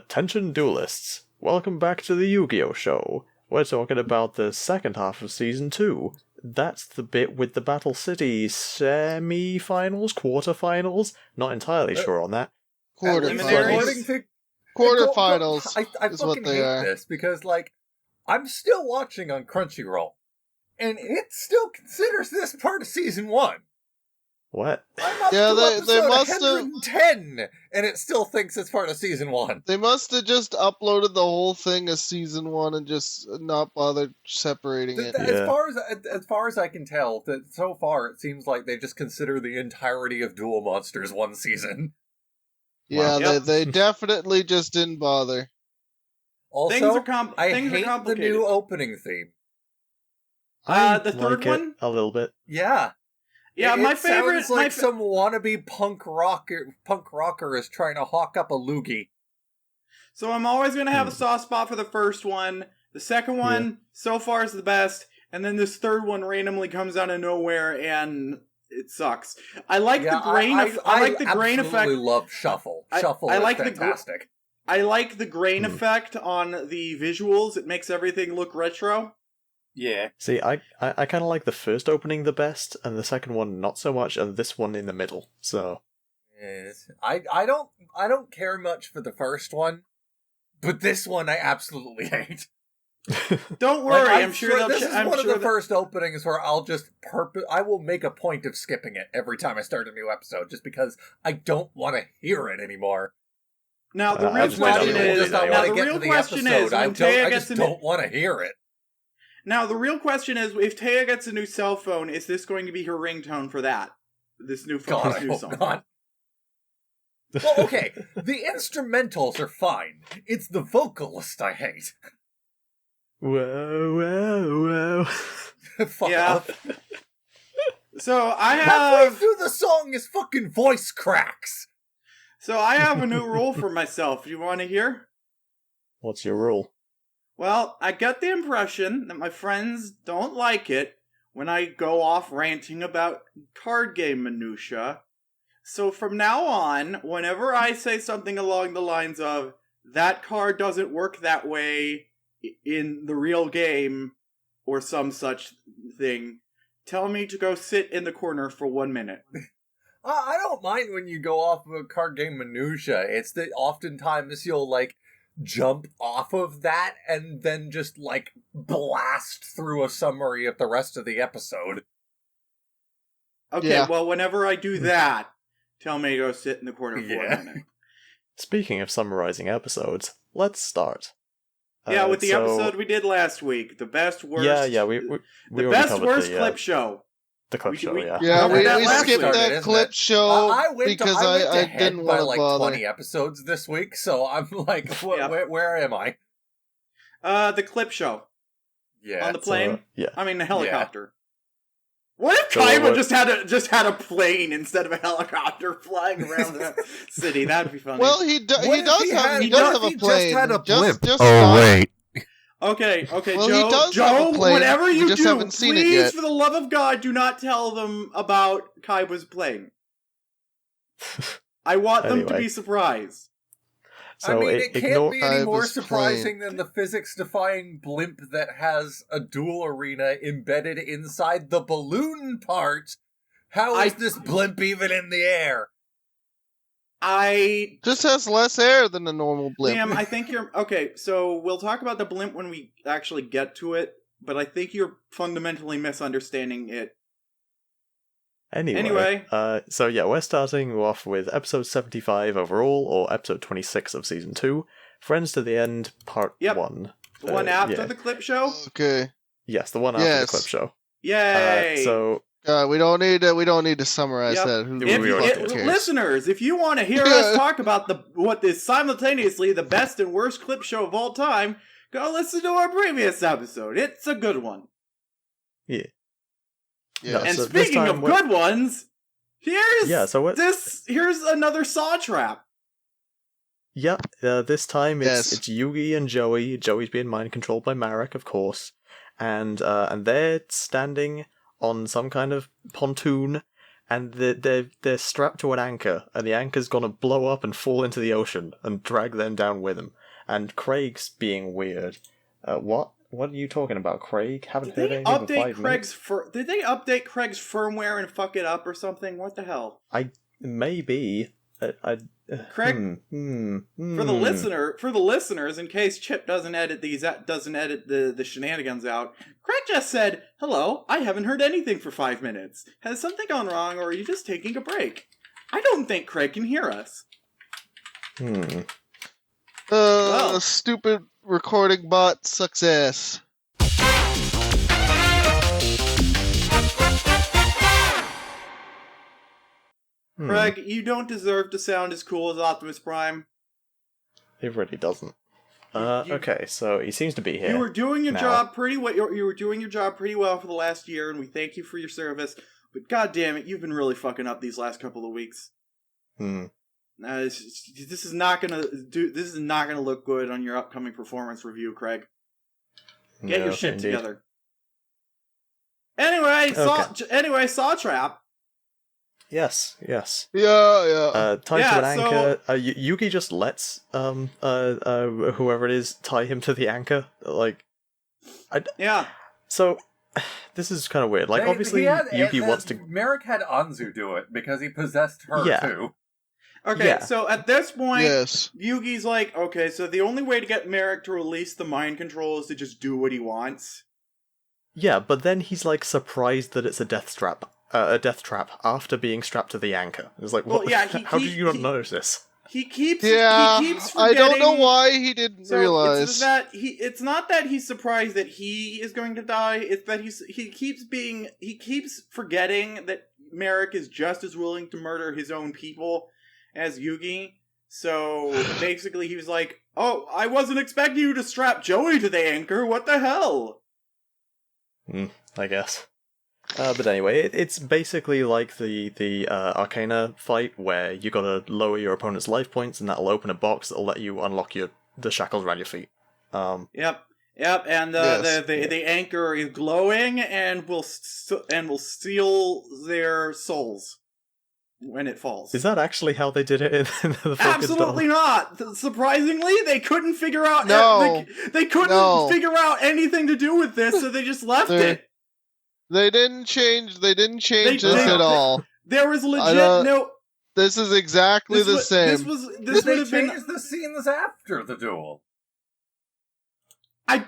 Attention duelists, welcome back to the Yu-Gi-Oh! Show. We're talking about the second half of Season 2. That's the bit with the Battle City semi-finals, quarter-finals? Not entirely sure on that. Quarterfinals. Quarterfinals I is what fucking they hate are. this because, like, I'm still watching on Crunchyroll, and it still considers this part of Season 1. What? I'm up Yeah, to they episode must have- 110, and it still thinks it's part of Season 1. They must have just uploaded the whole thing as Season 1 and just not bothered separating it. As far as I can tell, that so far it seems like they just consider the entirety of Duel Monsters one season. Yeah, Wow. they definitely just didn't bother. Also, Things are I things are hate the complicated. new opening theme. The third like it one? a little bit. Yeah. Yeah, my It favorite. sounds like some wannabe punk rocker is trying to hawk up a loogie. So I'm always going to have a soft spot for the first one. The second one, so far, is the best. And then this third one randomly comes out of nowhere and it sucks. I like the grain. I like the grain effect. I love Shuffle. Shuffle is fantastic. I like the grain effect on the visuals. It makes everything look retro. Yeah. See, I kind of like the first opening the best, and the second one not so much, and this one in the middle, so... Yes. I don't care much for the first one, but this one I absolutely hate. Don't worry, Like, I'm sure this is one of the first openings where I'll just I will make a point of skipping it every time I start a new episode, just because I don't want to hear it anymore. Now the I real just question don't is, know. now the real question is, when Taya I gets just don't want to hear it. Now the real question is, if Taya gets a new cell phone, is this going to be her ringtone for that? This new phone, God, this I new hope song. not. Well, okay, the instrumentals are fine. It's the vocalist I hate. Whoa, whoa, whoa. Fuck Yeah. off. So I Halfway have, through the song, his fucking voice cracks. a new rule for myself. You want to hear? What's your rule? Well, I get the impression that my friends don't like it when I go off ranting about card game minutia. So from now on, whenever I say something along the lines of, that card doesn't work that way in the real game, or some such thing, tell me to go sit in the corner for 1 minute. I don't mind when you go off of a card game minutia. It's that oftentimes you'll, like, jump off of that and then just, like, blast through a summary of the rest of the episode. Okay, Yeah. well, whenever I do that, tell me to go sit in the corner for Yeah. a minute. Speaking of summarizing episodes, let's start. Yeah, with the so- episode we did last week, the best, worst... Yeah, we the already best, covered worst the, clip show. The clip we- show, we- yeah. Yeah, Covered we that last skipped week. that Isn't clip it? show I went because to I head didn't by want to like bother. 20 episodes this week, so I'm like, Yeah. where am I? The clip show. Yeah. On the plane? So, yeah. I mean, the helicopter. What if So Kaiba what- just had a plane instead of a helicopter flying around the city? That'd be funny. Well, he What does if have he a just plane. had a blimp? Just stop. Okay, Well, Joe, he does have a plane, whatever we you just do, haven't seen it please, yet. for the love of God, do not tell them about Kaiba's plane. I want them to Anyway. be surprised. So I mean, it can't ignore- be any more Kaiba's surprising than the physics-defying blimp that has a duel arena embedded inside the balloon part. How is this blimp even in the air? Just has less air than a normal blimp. Liam, I think you're... Okay, so we'll talk about the blimp when we actually get to it, but I think you're fundamentally misunderstanding it. Anyway, so yeah, we're starting off with episode 75 overall, or episode 26 of season 2, Friends to the End, part Yep. 1. The one after yeah. the clip show? Okay. Yes, the one after Yes. the clip show. Yay! So We don't need to summarize Yep. that. Who If the you- fuck it- cares? Listeners, if you want to hear us talk about what is simultaneously the best and worst clip show of all time, go listen to our previous episode. It's a good one. yeah. Yeah. And so this speaking time of we're- good ones, here's here's another saw trap. Yeah, this time Yes. it's Yugi and Joey. Joey's being mind controlled by Marik, of course, and they're standing on some kind of pontoon, and they're strapped to an anchor, and the anchor's gonna blow up and fall into the ocean and drag them down with them. and Craig's being weird. What? What are you talking about, Craig? Haven't Did heard they anything for update 5 minutes. Did they update Craig's firmware and fuck it up or something? What the hell? Maybe. Craig, for the listeners, in case Chip doesn't edit the shenanigans out, Craig just said, "Hello, I haven't heard anything for 5 minutes. Has something gone wrong, or are you just taking a break?" I don't think Craig can hear us. Stupid recording bot success. Craig, you don't deserve to sound as cool as Optimus Prime. He really doesn't. Okay, so he seems to be here. You were doing your now. job pretty well. You were doing your job pretty well for the last year, and we thank you for your service. But god damn it, you've been really fucking up these last couple of weeks. This is not gonna look good on your upcoming performance review, Craig. Get your shit together. Anyway, Saw Trap. Yes. Yeah. Tied to an anchor. Yugi just lets whoever it is tie him to the anchor. So this is kind of weird. Like, obviously, Yugi wants to. Marik had Anzu do it because he possessed her too. Okay, so at this point, Yes. Yugi's like, okay, so the only way to get Marik to release the mind control is to just do what he wants. Yeah, but then he's like surprised that it's a death trap after being strapped to the anchor. It's like, what? Well, yeah, how did you not notice this? He keeps I forgetting. don't know why he didn't realize. It's not that he's surprised that he is going to die. It's that he keeps forgetting that Marik is just as willing to murder his own people as Yugi. So basically, he was like, "Oh, I wasn't expecting you to strap Joey to the anchor. What the hell?" I guess. But anyway, it's basically like the Arcana fight where you gotta lower your opponent's life points, and that'll open a box that'll let you unlock the shackles around your feet. Yep, and the anchor is glowing and will steal their souls when it falls. Is that actually how they did it in the fucking Absolutely not. Surprisingly, they couldn't figure out. No. They couldn't figure out anything to do with this, so they just left it. They didn't change this at all. There was legit no. This is exactly the same. This would have been the scenes after the duel. I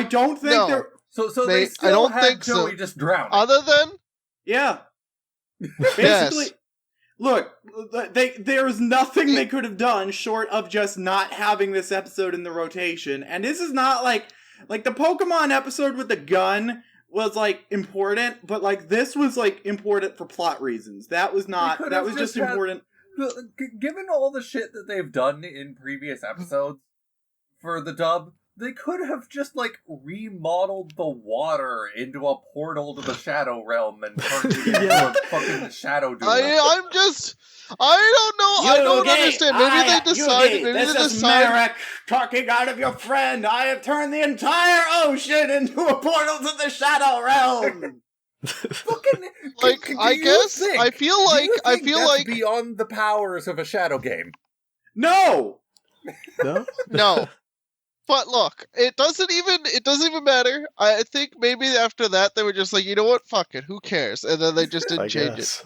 don't think they're. So they still had Joey just drowning. Other than basically, yes. Look, there was nothing they could have done short of just not having this episode in the rotation. And this is not like the Pokemon episode with the gun was like important, but like this was like important for plot reasons. That was not. That was just important. Given all the shit that they've done in previous episodes for the dub, they could have just like remodeled the water into a portal to the Shadow Realm and turned it into a fucking Shadow Duel. I don't know. I don't understand. Maybe they decided. Yugi, this is Marik talking out of your friend. I have turned the entire ocean into a portal to the Shadow Realm. I feel like beyond the powers of a Shadow game. No. But look, it doesn't even matter. I think maybe after that they were just like, you know what, fuck it, who cares? And then they just didn't change it.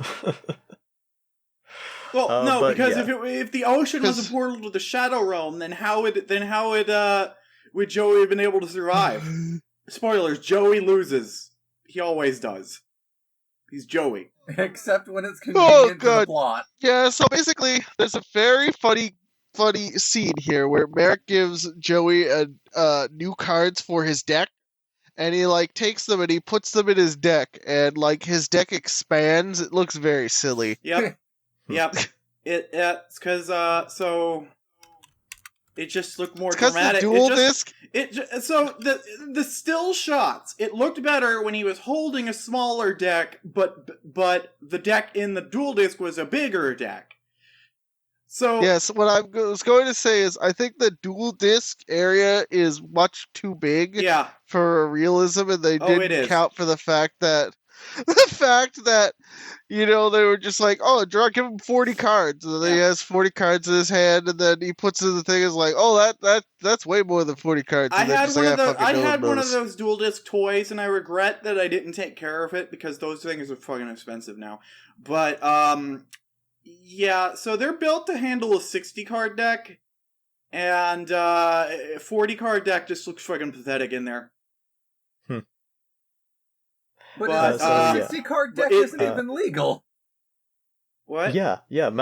Well, no, because if the ocean was a portal to the Shadow Realm, then how would Joey have been able to survive? Spoilers: Joey loses. He always does. He's Joey, except when it's convenient to the plot. Yeah. So basically, there's a very funny scene here where Marik gives Joey new cards for his deck, and he like takes them and he puts them in his deck, and like his deck expands. It looks very silly. Yep. It's because so it just looked more dramatic. The dual disc. So the still shots. It looked better when he was holding a smaller deck, but the deck in the dual disc was a bigger deck. So yes, what I was going to say is I think the dual disc area is much too big for realism, and they didn't count for the fact that the fact that they were just like, oh, give him 40 cards, and then he has 40 cards in his hand, and then he puts in the thing is like, oh, that's way more than 40 cards. I And then had just one like, of those. fucking I no one had one of knows. those dual disc toys, and I regret that I didn't take care of it because those things are fucking expensive now. But yeah. So they're built to handle a 60 card deck, and 40 card deck just looks fucking pathetic in there. But But, a 60 card deck isn't even legal. What? Yeah.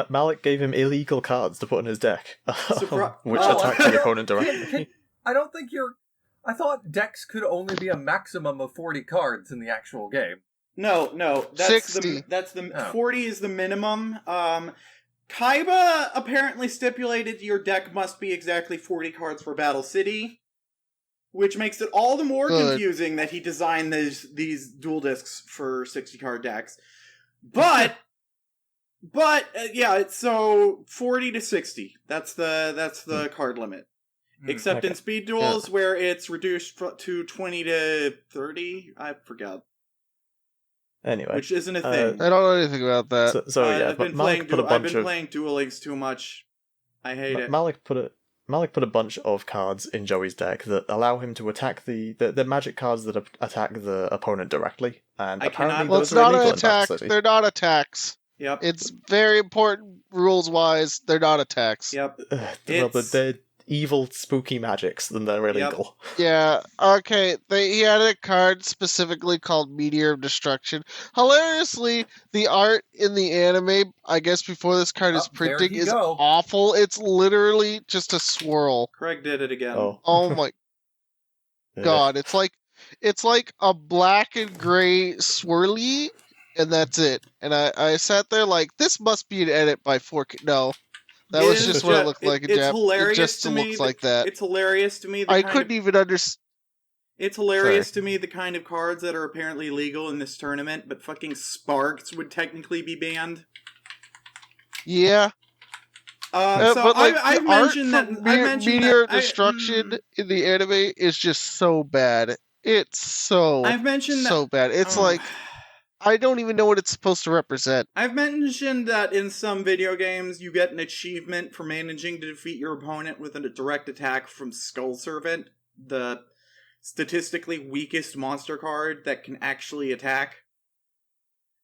Malik gave him illegal cards to put in his deck, which Oh, attack the opponent directly. I don't think I thought decks could only be a maximum of 40 cards in the actual game. No. That's 60. The 40 is the minimum. Kaiba apparently stipulated your deck must be exactly 40 cards for Battle City, which makes it all the more confusing that he designed these dual discs for 60 card decks. But yeah, it's so 40 to 60. That's the card limit. Except in speed duels where it's reduced to 20 to 30, I forgot. Anyway, which isn't a thing. I don't know anything about that. So yeah, I've been Malik put a bunch of playing Duel Links too much. I hate it. Malik put a bunch of cards in Joey's deck that allow him to attack the magic cards that attack the opponent directly. And apparently Well, those it's are not illegal an in Battle attack. City. They're not attacks. Yep. It's very important rules-wise. They're not attacks. Yep. Well, they're evil, spooky magics, then they're illegal. Yeah. Okay. He had a card specifically called Meteor of Destruction. Hilariously, the art in the anime, I guess before this card is printing, is awful. It's literally just a swirl. Craig did it again. Oh my god! It's like a black and gray swirly, and that's it. And I sat there like, this must be an edit by 4K. No. That was just what it looked like in Japan. Hilarious it just to looks me. like that. It's hilarious to me. I couldn't even understand. It's hilarious to me the kind of cards that are apparently legal in this tournament, but fucking Sparks would technically be banned. Yeah. So I've mentioned that Meteor Destruction in the anime is just so bad. It's so bad. It's like, I don't even know what it's supposed to represent. I've mentioned that in some video games you get an achievement for managing to defeat your opponent with a direct attack from Skull Servant, the statistically weakest monster card that can actually attack.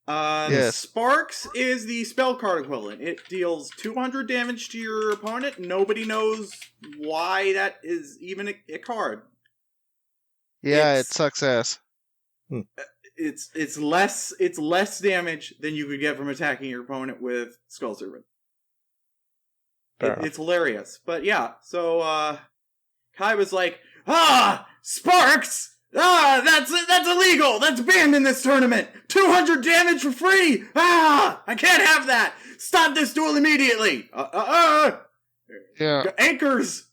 Yes. Sparks is the spell card equivalent. It deals 200 damage to your opponent. Nobody knows why that is even a card. Yeah, it sucks ass. It's less damage than you could get from attacking your opponent with Skull Servant. It's hilarious. But yeah, so Kai was like, Sparks! That's illegal! That's banned in this tournament! 200 damage for free! I can't have that! Stop this duel immediately! Yeah. Anchors!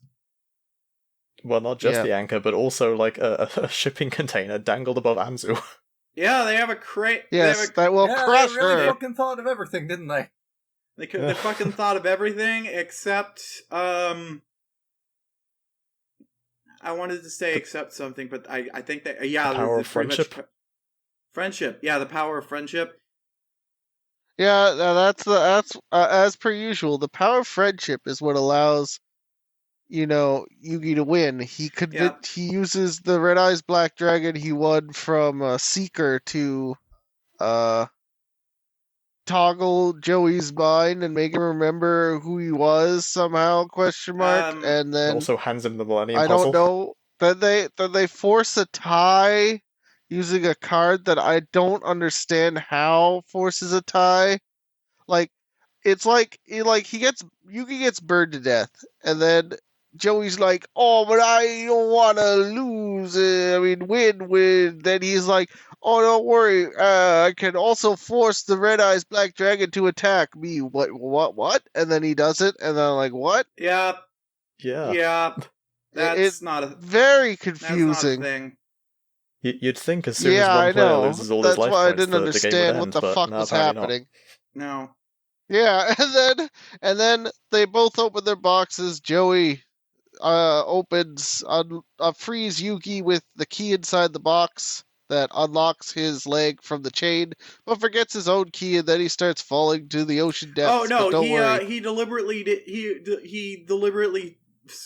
Well, not just the anchor, but also like a shipping container dangled above Anzu. Yeah, they have a crate. Yes, that will crush they really her. fucking thought of everything, didn't they? They fucking thought of everything except, I wanted to say except something, but I think that, the power of friendship. Friendship, yeah, the power of friendship. Yeah, that's as per usual. The power of friendship is what allows, Yugi to win. He uses the Red Eyes Black Dragon he won from Seeker to toggle Joey's mind and make him remember who he was somehow, ? And then also hands him the Millennium I puzzle. don't know. Then they force a tie using a card that I don't understand how forces a tie. Like, it's like Yugi gets burned to death, and then Joey's like, oh, but I don't want to lose. Win. Then he's like, oh, don't worry. I can also force the Red Eyes Black Dragon to attack me. What? And then he does it, and then I'm like, what? Yeah. That's not a very confusing. That's not a thing. You'd think as soon as one player loses all his life why I points, didn't understand what the fuck was happening. No. Yeah, and then they both open their boxes. Joey opens frees Yugi with the key inside the box, that unlocks his leg from the chain, but forgets his own key, and then he starts falling to the ocean depths. Oh no, but don't worry. he deliberately he deliberately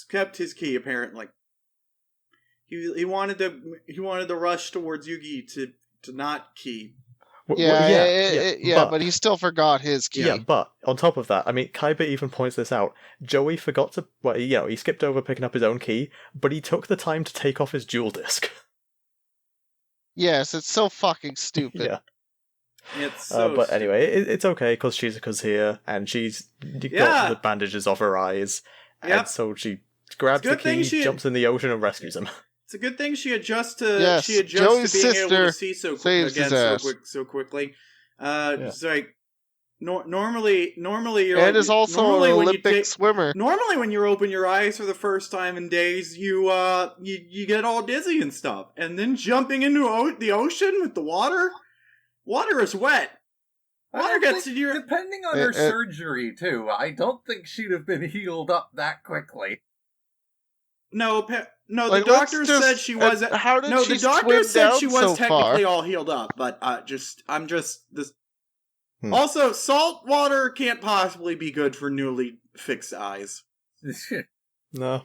kept his key. Apparently, he wanted to rush towards Yugi to not key. But he still forgot his key. Yeah, but on top of that, I mean, Kaiba even points this out. Joey forgot to, he skipped over picking up his own key, but he took the time to take off his jewel disc. Yes, it's so fucking stupid. Yeah. It's so but anyway, it's okay because Shizuka's here and she's got the bandages off her eyes, and so she grabs the key, jumps in the ocean, and rescues him. It's a good thing she adjusts to Joey's to being sister able to see so quickly. It's like normally you're and is also an Olympic swimmer. Normally, when you open your eyes for the first time in days, you get all dizzy and stuff, and then jumping into the ocean with the water. Water is wet. Water gets in your... Depending on her surgery, too, I don't think she'd have been healed up that quickly. No, the doctor said she wasn't... How did the doctor said she was technically all healed up, but Also, salt water can't possibly be good for newly fixed eyes. No.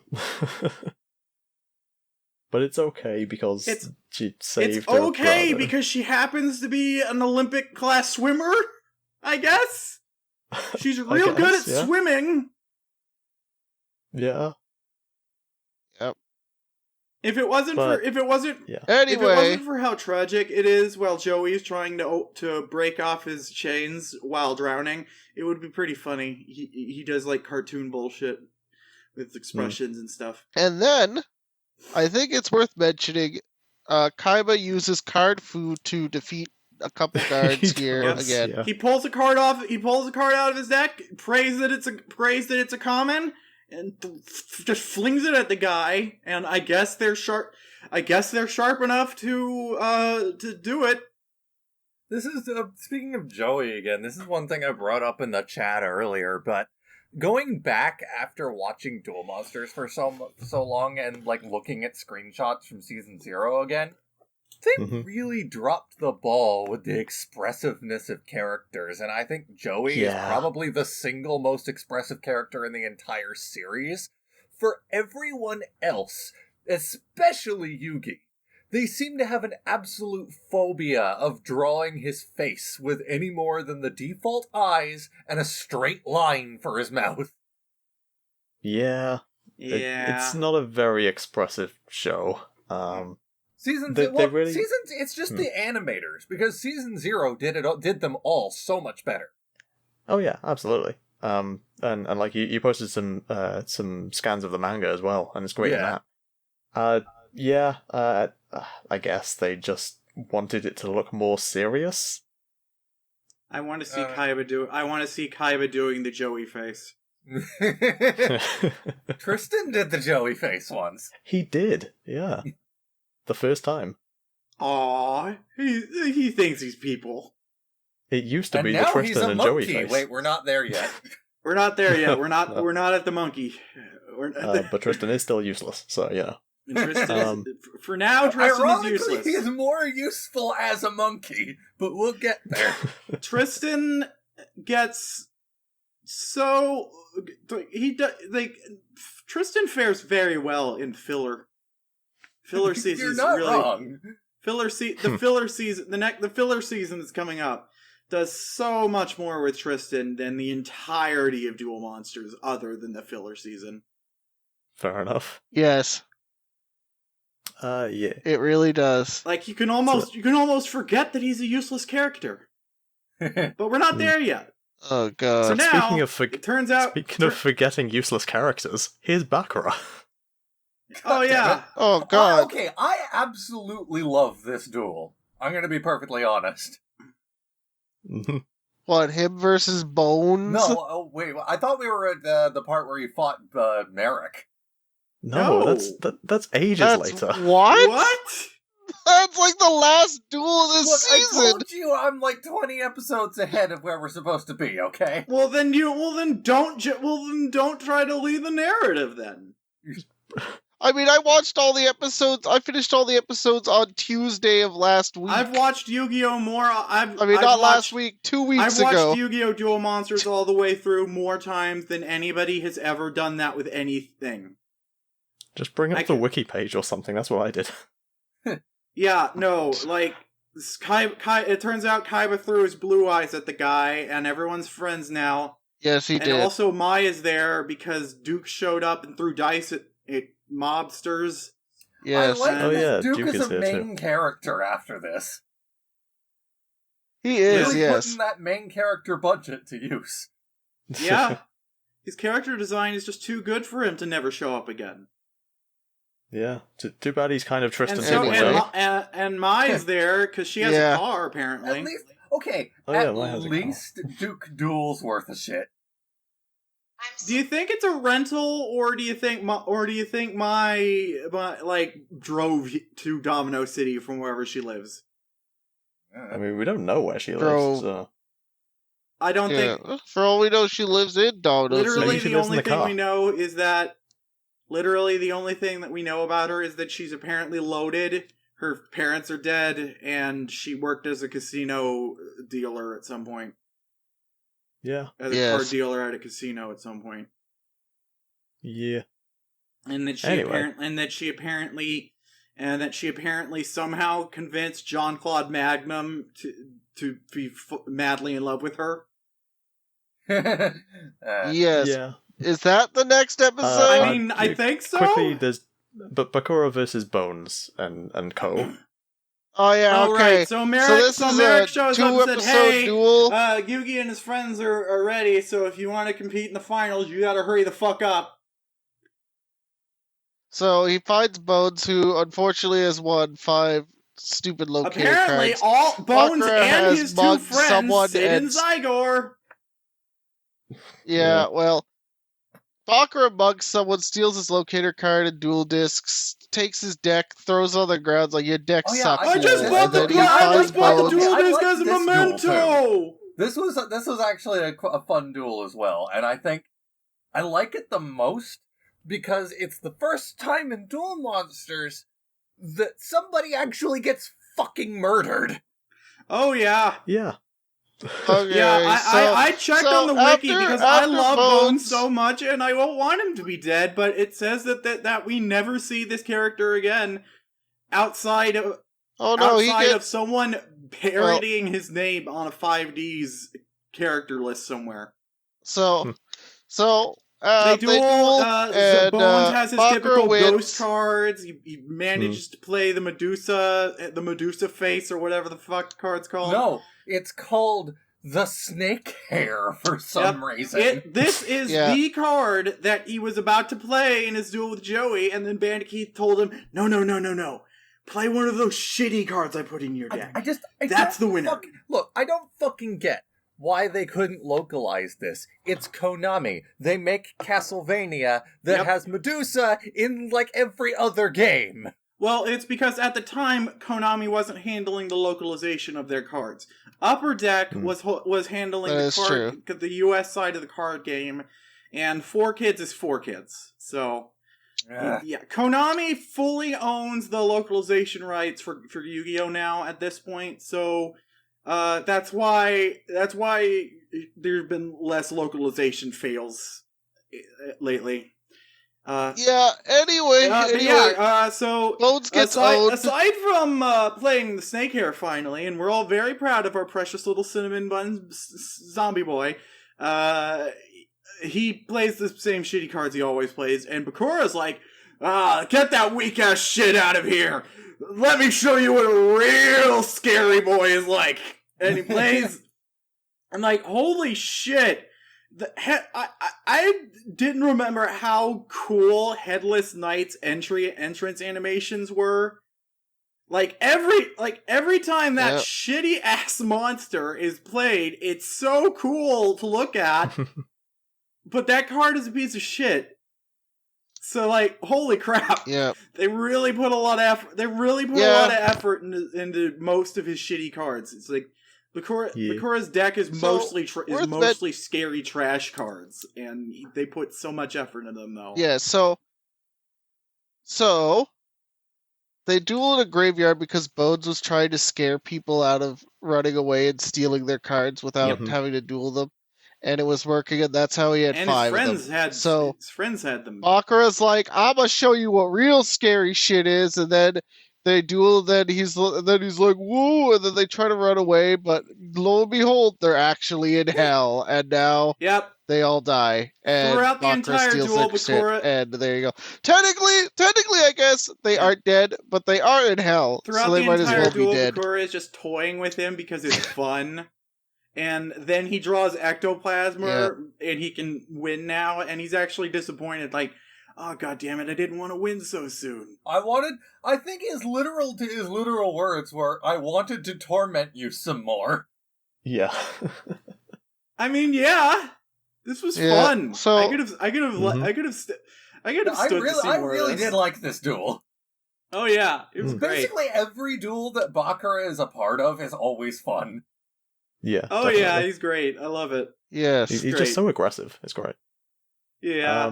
But it's okay because she saved It's her okay brother. because she happens to be an Olympic-class swimmer, I guess. She's real good at swimming. Yeah. Yep. If it wasn't for how tragic it is while Joey's trying to break off his chains while drowning, it would be pretty funny. He does like cartoon bullshit with expressions and stuff. And then I think it's worth mentioning Kaiba uses card food to defeat a couple guards here again. Yeah. He pulls a card out of his deck, prays that it's a common, and just flings it at the guy. And I guess they're sharp enough to do it. This is speaking of Joey again. This is one thing I brought up in the chat earlier, but going back after watching Duel Monsters for so long and like looking at screenshots from season 0 again, they really dropped the ball with the expressiveness of characters, and I think Joey is probably the single most expressive character in the entire series. For everyone else, especially Yugi, they seem to have an absolute phobia of drawing his face with any more than the default eyes and a straight line for his mouth. Yeah. It's not a very expressive show. It's just the animators, because season 0 did them all so much better. Oh yeah, absolutely. And like you posted some scans of the manga as well, and it's great in that. I guess they just wanted it to look more serious. I want to see Kaiba doing the Joey face. Tristan did the Joey face once. He did, yeah. The first time. Aww, he thinks he's people. It used to be the Tristan and Joey face. Wait, we're not there yet. We're not there yet. We're not at the monkey. But Tristan is still useless, so yeah. For now, Tristan is useless. He is more useful as a monkey, but we'll get there. Tristan gets Tristan fares very well in filler. Filler season is really wrong. The filler season that's coming up does so much more with Tristan than the entirety of Duel Monsters, other than the filler season. Fair enough. Yes. Yeah. It really does. Like you can almost forget that he's a useless character. But we're not there yet. Oh god. So now, speaking of forgetting useless characters, here's Baccarat. Oh yeah. Oh god. Okay, I absolutely love this duel. I'm gonna be perfectly honest. What, him versus Bones? No, wait, I thought we were at the part where he fought Marik. No, that's ages later. What? That's like the last duel of this season. I told you I'm like 20 episodes ahead of where we're supposed to be, okay? Well then don't try to lead the narrative then. I mean, I watched all the episodes. I finished all the episodes on Tuesday of last week. I've watched Yu-Gi-Oh! More. Not last week, 2 weeks I've ago. watched Yu-Gi-Oh! Duel Monsters all the way through more times than anybody has ever done that with anything. Just bring up the wiki page or something, that's what I did. Yeah, no, like, it turns out Kaiba threw his blue eyes at the guy, and everyone's friends now. Yes, he did. And also Maya's there because Duke showed up and threw dice at mobsters. Yes. I like that Duke Duke is a here main too. character after this. He is, Really yes. putting that main character budget to use. Yeah. His character design is just too good for him to never show up again. Yeah, too bad he's kind of Tristan And so, anyway. and Mai's there because she has a car, apparently. At least, okay, Maya has a car. least Duke Duel's worth of shit. Do you think it's a rental, or do you think my like drove to Domino City from wherever she lives? I mean, we don't know where she Bro. lives, so... I don't think. For all we know, she lives in Domino Literally, City. she the lives in only the thing car. we know is that. Literally, the only thing that we know about her is that she's apparently loaded. Her parents are dead, and she worked as a casino dealer at some point. Yeah. As a card dealer at a casino at some point. Yeah. And that she apparently somehow convinced Jean-Claude Magnum to be madly in love with her. Yes. Yeah. Is that the next episode? I mean, I think so. Quickly, there's Bakura versus Bones and Co. Oh yeah, Oh, okay. right. So Marik, this so is Marik a shows up and said, two-episode "Hey, duel. Yugi and his friends are ready. So if you want to compete in the finals, you got to hurry the fuck up." So he finds Bones, who unfortunately has won 5 stupid locator Apparently, cards. all Bones Bakura and has his two mugged friends someone sit in and- Zygor. Yeah, well, Bakura mugs someone, steals his locator card and dual discs, takes his deck, throws it on the ground, like, your deck Oh, yeah, sucks. I just Yeah, bought and the then he I finds Bones. duel I disc like as a this duel, memento. This was actually a fun duel as well, and I think I like it the most because it's the first time in Duel Monsters that somebody actually gets fucking murdered. Oh yeah. Yeah. Okay, Yeah, I checked so on the wiki after- because I after love Bones so much, and I won't want him to be dead. But it says that we never see this character again outside of Oh no, he outside of gets... someone parodying his name on a 5D's character list somewhere. So, They they duel. and Bones has his Bakura typical wins. ghost cards. He manages to play the Medusa face, or whatever the fuck the card's called. No, it's called the Snake Hair for some reason. This is Yeah. the card that he was about to play in his duel with Joey, and then Bandit Keith told him, No. Play one of those shitty cards I put in your deck. That's the winner. Look, I don't fucking get why they couldn't localize this. It's Konami. They make Castlevania that has Medusa in like every other game. Well, it's because at the time, Konami wasn't handling the localization of their cards. Upper Deck was handling the US side of the card game, and 4Kids is 4Kids. So, yeah, Konami fully owns the localization rights for Yu-Gi-Oh! Now at this point, so that's why there's been less localization fails lately. Anyway, so Bones gets owned. aside from playing the Snake Hair finally, and we're all very proud of our precious little cinnamon bun zombie boy, he plays the same shitty cards he always plays, and Bakura's like, get that weak ass shit out of here! Let me show you what a real scary boy is like! And he plays, I'm like, holy shit! I didn't remember how cool Headless Knight's entrance animations were. Like every time that shitty ass monster is played, it's so cool to look at. But that card is a piece of shit. So like, holy crap! Yeah, they really put a lot of effort. They really put a lot of effort into most of his shitty cards. It's like Bakura's deck is mostly scary trash cards, and they put so much effort into them though. Yeah, so So they duel in a graveyard because Bones was trying to scare people out of running away and stealing their cards without Yep. having to duel them. And it was working, and that's how he had And his 5 of friends them. had So his friends had them. Bakura's like, I'm gonna show you what real scary shit is, and then they duel. Then he's like, woo, and then they try to run away, but lo and behold, they're actually in hell, and now Yep. they all die. And Throughout the Bakura entire steals duel, their shit, Bakura. and there you go. Technically, I guess they aren't dead, but they are in hell, Throughout so they the might as entire well be duel, dead. Bakura is just toying with him because it's fun. And then he draws ectoplasma, and he can win now, and he's actually disappointed, like, oh, god damn it, I didn't want to win so soon. I think his literal words were, I wanted to torment you some more. Yeah. I mean, yeah, this was Yeah, fun. so- I could have stood to see I more really of this. did like this duel. Oh yeah, it was Mm. great. Basically, every duel that Bakura is a part of is always fun. Yeah. Oh definitely. yeah, he's great. I love it. Yes. He's great. just so aggressive. It's great. Yeah.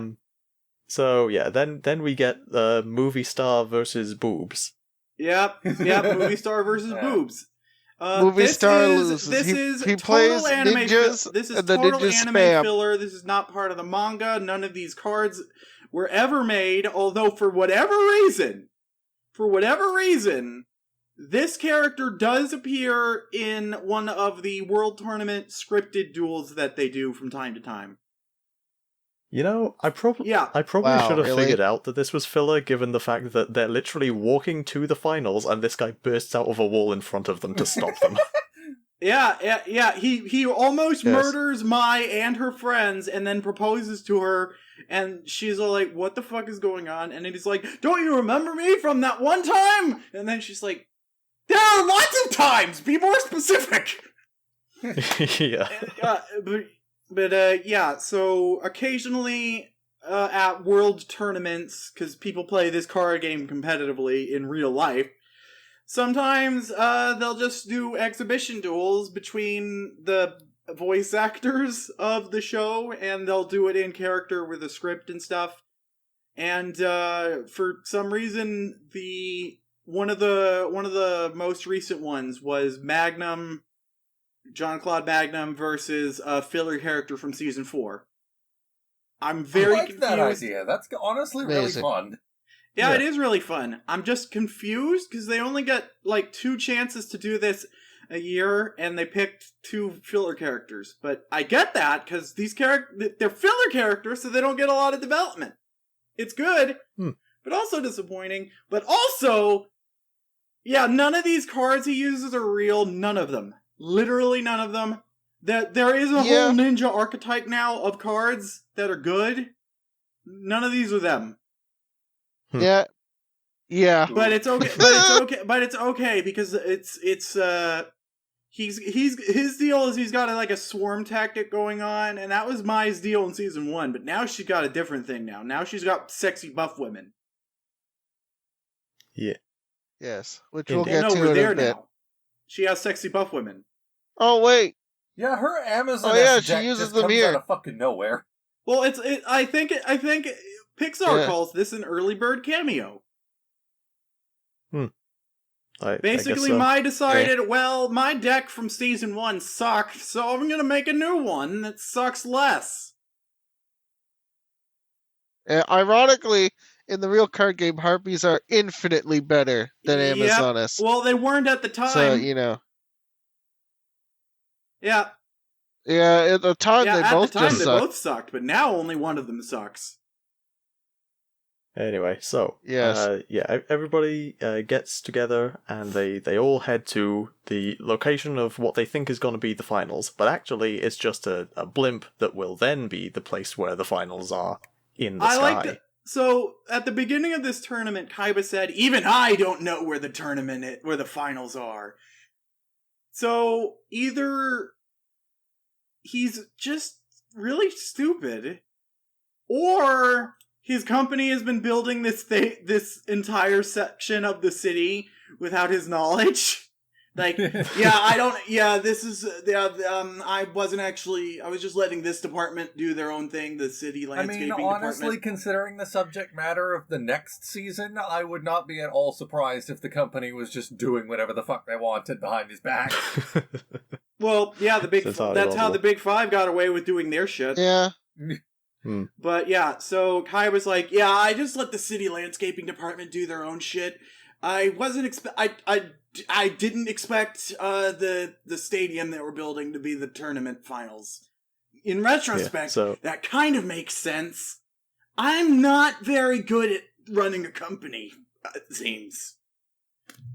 So yeah, then we get movie star versus boobs. Yep. Movie star versus Yeah. boobs. Movie this star is, loses. This He- is he total plays anime ninjas, This is and the total ninjas anime spam. filler. This is not part of the manga. None of these cards were ever made. Although for whatever reason, this character does appear in one of the World Tournament scripted duels that they do from time to time. You know, I probably Yeah. Wow, should have really? figured out that this was filler, given the fact that they're literally walking to the finals, and this guy bursts out of a wall in front of them to stop them. Yeah. He almost Yes. murders Mai and her friends and then proposes to her, and she's all like, what the fuck is going on? And then he's like, don't you remember me from that one time? And then she's like, there are lots of times! Be more specific! Yeah. Yeah, so occasionally at world tournaments, because people play this card game competitively in real life, sometimes they'll just do exhibition duels between the voice actors of the show, and they'll do it in character with a script and stuff. And for some reason, one of the most recent ones was Magnum, Jean-Claude Magnum versus a filler character from season 4. I'm very I like that confused. idea. That's honestly Amazing. really fun. Yeah, Yeah. it is really fun. I'm just confused because they only get like 2 chances to do this a year, and they picked 2 filler characters. But I get that because they're filler characters, so they don't get a lot of development. It's good, but also disappointing. But also, yeah, none of these cards he uses are real. None of them. Literally none of them. There is a Yeah. whole ninja archetype now of cards that are good. None of these are them. Yeah. Yeah. But it's okay. But it's okay because his deal is he's got like a swarm tactic going on, and that was Mai's deal in season 1. But now she's got a different thing. Now she's got sexy buff women. Yeah. Yes. Which Indeed. we'll Well, get no, to we're in there a bit. now. She has sexy buff women. Oh wait. Yeah, her Amazon Oh, yeah, she deck uses just them comes here. out of fucking nowhere. Well, I think Pixar Yeah. calls this an early bird cameo. I Basically, guess so. Mai decided, well, my deck from season 1 sucked, so I'm gonna make a new one that sucks less. Ironically, in the real card game, harpies are infinitely better than Yep. Amazonas. Well, they weren't at the time. So, you know. Yeah, Yeah, at the time yeah. they At both the time, just they sucked. both sucked, but now only one of them sucks. Anyway, so Yes. everybody gets together and they all head to the location of what they think is going to be the finals, but actually it's just a blimp that will then be the place where the finals are in the sky. So at the beginning of this tournament, Kaiba said, "Even I don't know where the finals are." So either he's just really stupid, or his company has been building this entire section of the city without his knowledge, Like, I don't. Yeah, this is. I wasn't actually. I was just letting this department do their own thing. The city landscaping honestly, department. considering the subject matter of the next season, I would not be at all surprised if the company was just doing whatever the fuck they wanted behind his back. Well, yeah, that's how the Big Five got away with doing their shit. Yeah. But yeah, so Kai was like, "Yeah, I just let the city landscaping department do their own shit. I wasn't I didn't expect the stadium that we're building to be the tournament finals. In retrospect, that kind of makes sense. I'm not very good at running a company, it seems."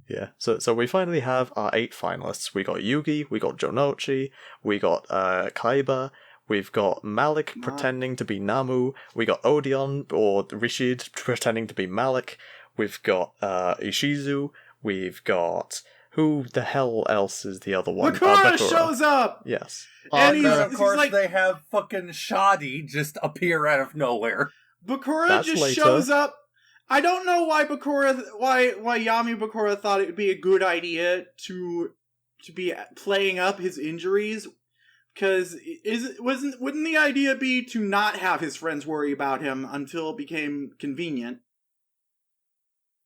Yeah, so we finally have our 8 finalists. We got Yugi, we got Jonochi, we got Kaiba, we've got Malik pretending to be Namu, we got Odeon or Rishid pretending to be Malik, we've got Ishizu, we've got... Who the hell else is the other one? Bakura shows up! Yes. And then, of course, they have fucking Shoddy just appear out of nowhere. Bakura shows up. I don't know why Yami Bakura thought it would be a good idea to be playing up his injuries, because wouldn't the idea be to not have his friends worry about him until it became convenient?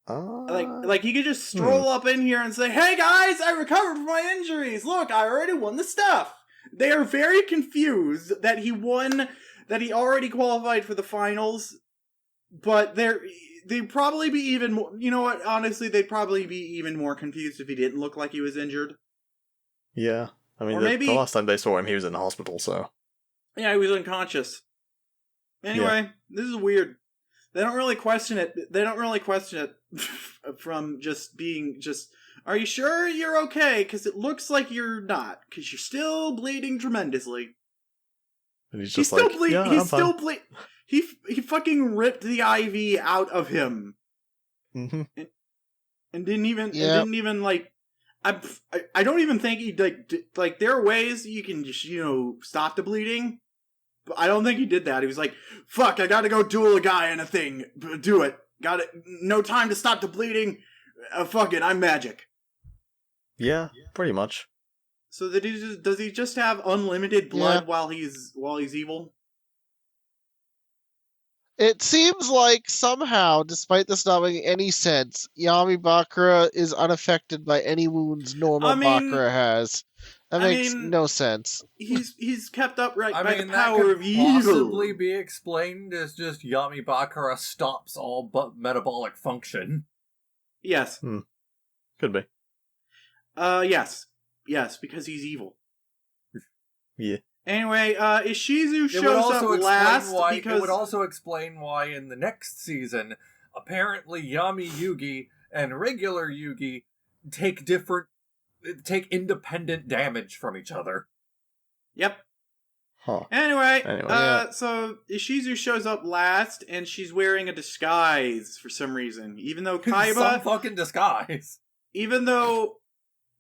Like he could just stroll up in here and say, "Hey guys, I recovered from my injuries. Look, I already won the stuff." They are very confused that he won, that he already qualified for the finals, but they'd probably be even more, you know what, honestly, they'd probably be even more confused if he didn't look like he was injured. Yeah. I mean, the last time they saw him, he was in the hospital, so... Yeah, he was unconscious. Anyway, This is weird. They don't really question it. From just being are you sure you're okay? Because it looks like you're not, because you're still bleeding tremendously. And he's still bleeding. He's still bleeding. He fucking ripped the IV out of him. Mm-hmm. And didn't even like... I don't even think he like there are ways you can just, stop the bleeding. But I don't think he did that. He was like, "Fuck, I gotta go duel a guy in a thing. Do it. Got it. No time to stop the bleeding. Fuck it, I'm magic." Yeah, pretty much. So does he just have unlimited blood while he's evil? It seems like somehow, despite this not making any sense, Yami Bakura is unaffected by any wounds normal Bakura has. That makes no sense. He's kept upright by the power of evil. That could possibly be explained as just Yami Bakura stops all but metabolic function. Yes. Could be. Yes. Yes, because he's evil. Yeah. Anyway, Ishizu shows up last because... It would also explain why in the next season, apparently Yami Yugi and regular Yugi take independent damage from each other. Yep. Huh. Anyway, so Ishizu shows up last, and she's wearing a disguise for some reason. Even though Kaiba... Some fucking disguise. Even though...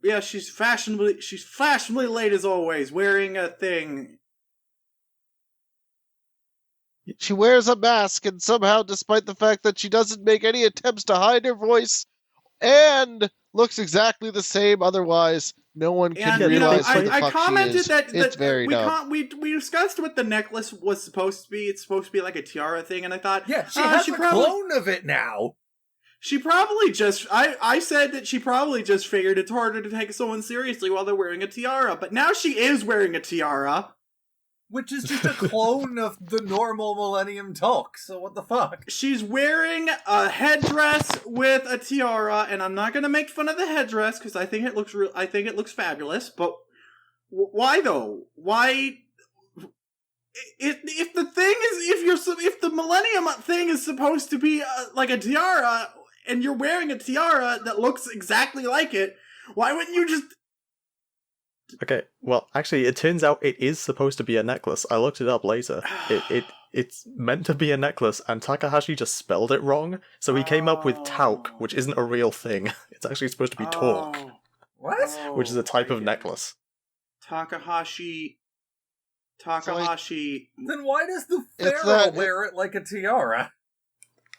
Yeah, she's fashionably late as always, wearing a thing. She wears a mask, and somehow, despite the fact that she doesn't make any attempts to hide her voice, and looks exactly the same otherwise, no one can realize who the fuck I commented she is. It's very dumb. We discussed what the necklace was supposed to be. It's supposed to be like a tiara thing, and I thought... Yeah, she has a clone of it now! She probably just... I said that she probably just figured it's harder to take someone seriously while they're wearing a tiara, but now she is wearing a tiara. Which is just a clone of the normal Millennium talk, so what the fuck? She's wearing a headdress with a tiara, and I'm not gonna make fun of the headdress, because I think it looks fabulous, but why though? Why... If the Millennium thing is supposed to be like a tiara, and you're wearing a tiara that looks exactly like it, why wouldn't you just... Okay, well, actually, it turns out it is supposed to be a necklace. I looked it up later. It's meant to be a necklace, and Takahashi just spelled it wrong, so he came up with Tauk, which isn't a real thing. It's actually supposed to be Torque. What? Which is a type of necklace. Takahashi... Then why does the Pharaoh wear it like a tiara?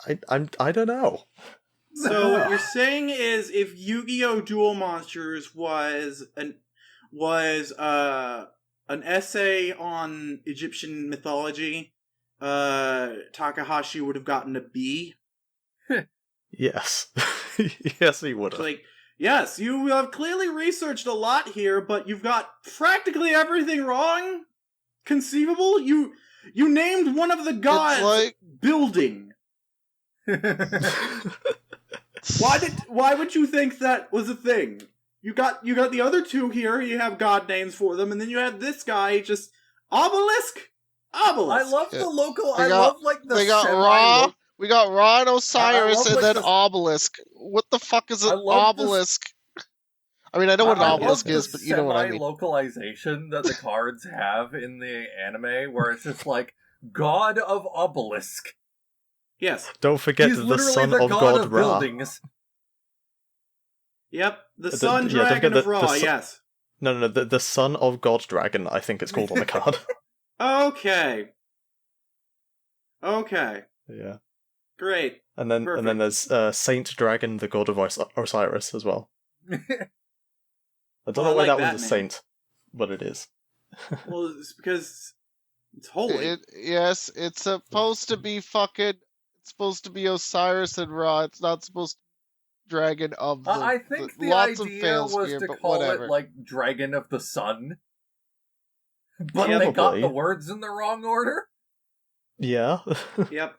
I don't know. So what you're saying is, if Yu-Gi-Oh! Duel Monsters was an essay on Egyptian mythology, Takahashi would have gotten a B. Yes. Yes, he would It's have. like, yes, you have clearly researched a lot here, but you've got practically everything wrong. Conceivable? You named one of the gods like- building. Why would you think that was a thing? You got the other two here, you have god names for them, and then you have this guy just obelisk. I love the local. I love like the. They got Ra. We got Ra and Osiris, love, and like, then the- Obelisk. What the fuck is an I love this- obelisk? I mean, I know what an I obelisk love is, the but you know what I mean. semi-localization that the cards have in the anime, where it's just like God of Obelisk. Yes. Don't forget He's the literally son the of god God of Ra. buildings. Yep. The The- sun yeah, don't dragon forget of Ra. Yes. No, the son of God Dragon, I think it's called on the card. Okay. Yeah. Great. And then Perfect. there's Saint Dragon, the god of Osiris as well. I don't Well, know I why like that that was a name. saint, but it is. Well, it's because it's holy. Yes, it's supposed to be fucking. It's supposed to be Osiris and Ra. It's not supposed to be Dragon of the. I think the lots of idea fails was here, to but call whatever. it like Dragon of the Sun, but Yeah, they got probably. the words in the wrong order. Yeah. Yep.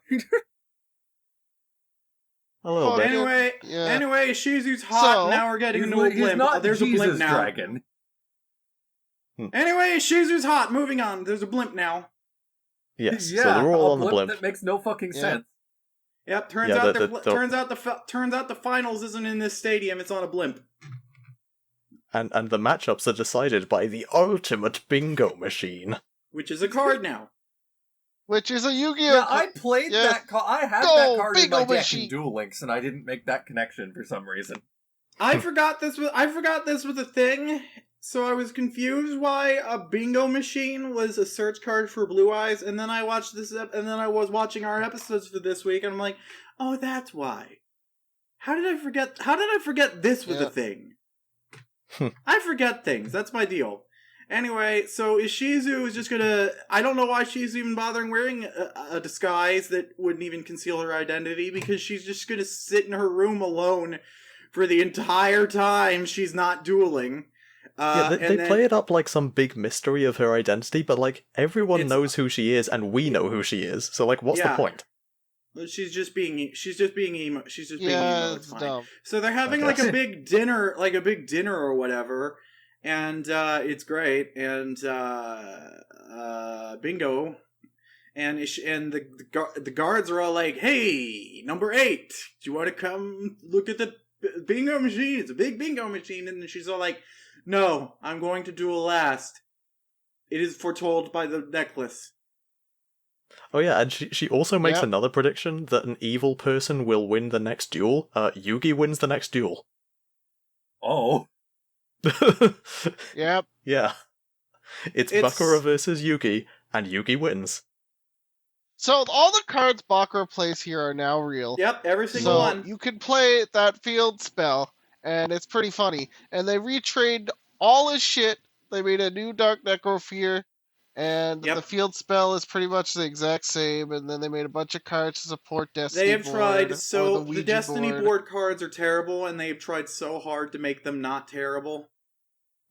A little Fuck bit. it. Anyway, Yeah. Shizu's hot. So, Now we're getting He's, into a he's blimp. not There's Jesus a blimp now. Dragon. Anyway, Shizu's hot. Moving on. There's a blimp now. Yes. Yeah, So they're all a on the blimp. that makes no fucking Yeah. sense. Yep. Turns Yeah, out the- the finals isn't in this stadium. It's on a blimp. And the matchups are decided by the ultimate bingo machine. Which is a card now. Which is a Yu-Gi-Oh! Yeah, I played Yeah. that card. I had Go, that card in bingo my deck machine. in Duel Links, and I didn't make that connection for some reason. I forgot this was a thing, so I was confused why a bingo machine was a search card for Blue Eyes, and then I watched and then I was watching our episodes for this week, and I'm like, oh, that's why. How did I forget this was a Yeah. thing? I forget things. That's my deal. Anyway, so Ishizu is just gonna... I don't know why she's even bothering wearing a disguise that wouldn't even conceal her identity, because she's just gonna sit in her room alone for the entire time she's not dueling. Yeah, they and then- play it up like some big mystery of her identity, but like everyone It's- knows who she is, and we know who she is. So like, what's the Yeah. point? She's just being emo. She's just being emo. Yeah, It's it's fine. dumb. So they're having I like a guess. big dinner, or whatever, and it's great. And bingo, and the guards are all like, "Hey, number 8, do you want to come look at the bingo machine? It's a big bingo machine." And she's all like, "No, I'm going to duel last. It is foretold by the necklace." Oh yeah, and she also makes Yep. another prediction that an evil person will win the next duel. Yugi wins the next duel. Oh. Yep. Yeah. It's It's- Bakura versus Yugi, and Yugi wins. So all the cards Bakura plays here are now real. Yep, every single So one. you can play that field spell, and it's pretty funny. And they retrained all his shit. They made a new Dark Necrophere, and Yep. the field spell is pretty much the exact same. And then they made a bunch of cards to support Destiny They have board, tried or so the the Ouija Destiny board. board cards are terrible, and they've tried so hard to make them not terrible.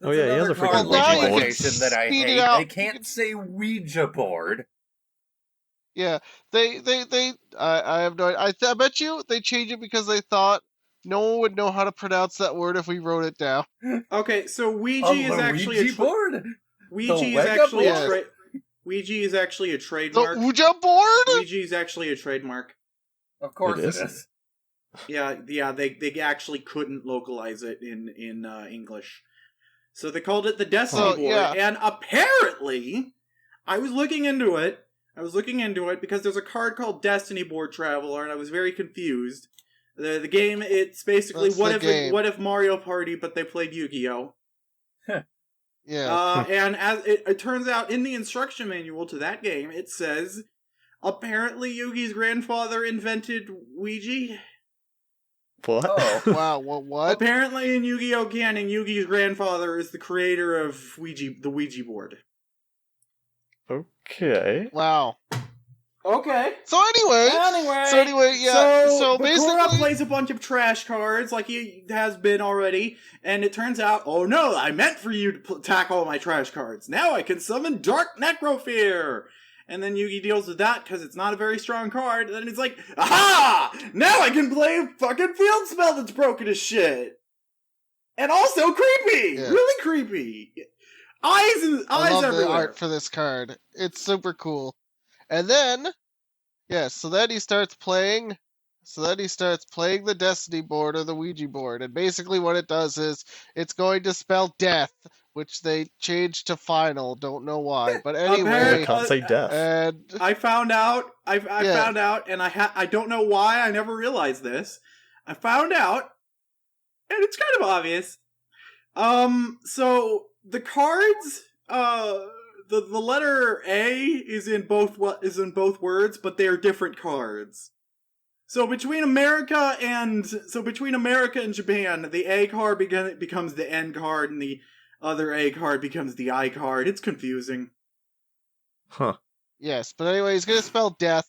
Oh, yeah, he has another a freaking card Ouija board. localization that I Speed it hate. out. They can't say Ouija board. Yeah, I have no. I bet you they changed it because they thought no one would know how to pronounce that word if we wrote it down. Okay, so Ouija A is actually a Luigi board? Ouija The is Wega actually board? Ouija is actually a The trademark. Ouija board. Ouija is actually a trademark. Of course It it is? is. Yeah, they actually couldn't localize it in English, so they called it the Destiny Oh, board. yeah. And apparently, I was looking into it because there's a card called Destiny Board Traveler, and I was very confused. The game, it's basically That's the game. what if Mario Party, but they played Yu-Gi-Oh. Yeah. And as it turns out, in the instruction manual to that game, it says apparently Yugi's grandfather invented Ouija. What? Oh. Wow, what? Apparently, in Yu-Gi-Oh! Canon, Yugi's grandfather is the creator of the Ouija board. Okay. Wow. Okay. So anyway, yeah. So Bakura basically, plays a bunch of trash cards like he has been already, and it turns out, oh no, I meant for you to attack all my trash cards. Now I can summon Dark Necrofear. And then Yugi deals with that because it's not a very strong card. And then it's like, aha! Now I can play a fucking field spell that's broken as shit. And also creepy! Yeah. Really creepy. Eyes I love everywhere. the art for this card. It's super cool. And then, so then he starts playing the Destiny board or the Ouija board. And basically what it does is it's going to spell death, which they changed to final. Don't know why. But anyway. I can't say death. And I found out, found out, and I don't know why I never realized this. I found out, and it's kind of obvious. So the cards, the letter A is in both words, but they are different cards. So between America and Japan, the A card becomes the N card, and the other A card becomes the I card. It's confusing. Huh. yes, but anyway, he's going to spell death,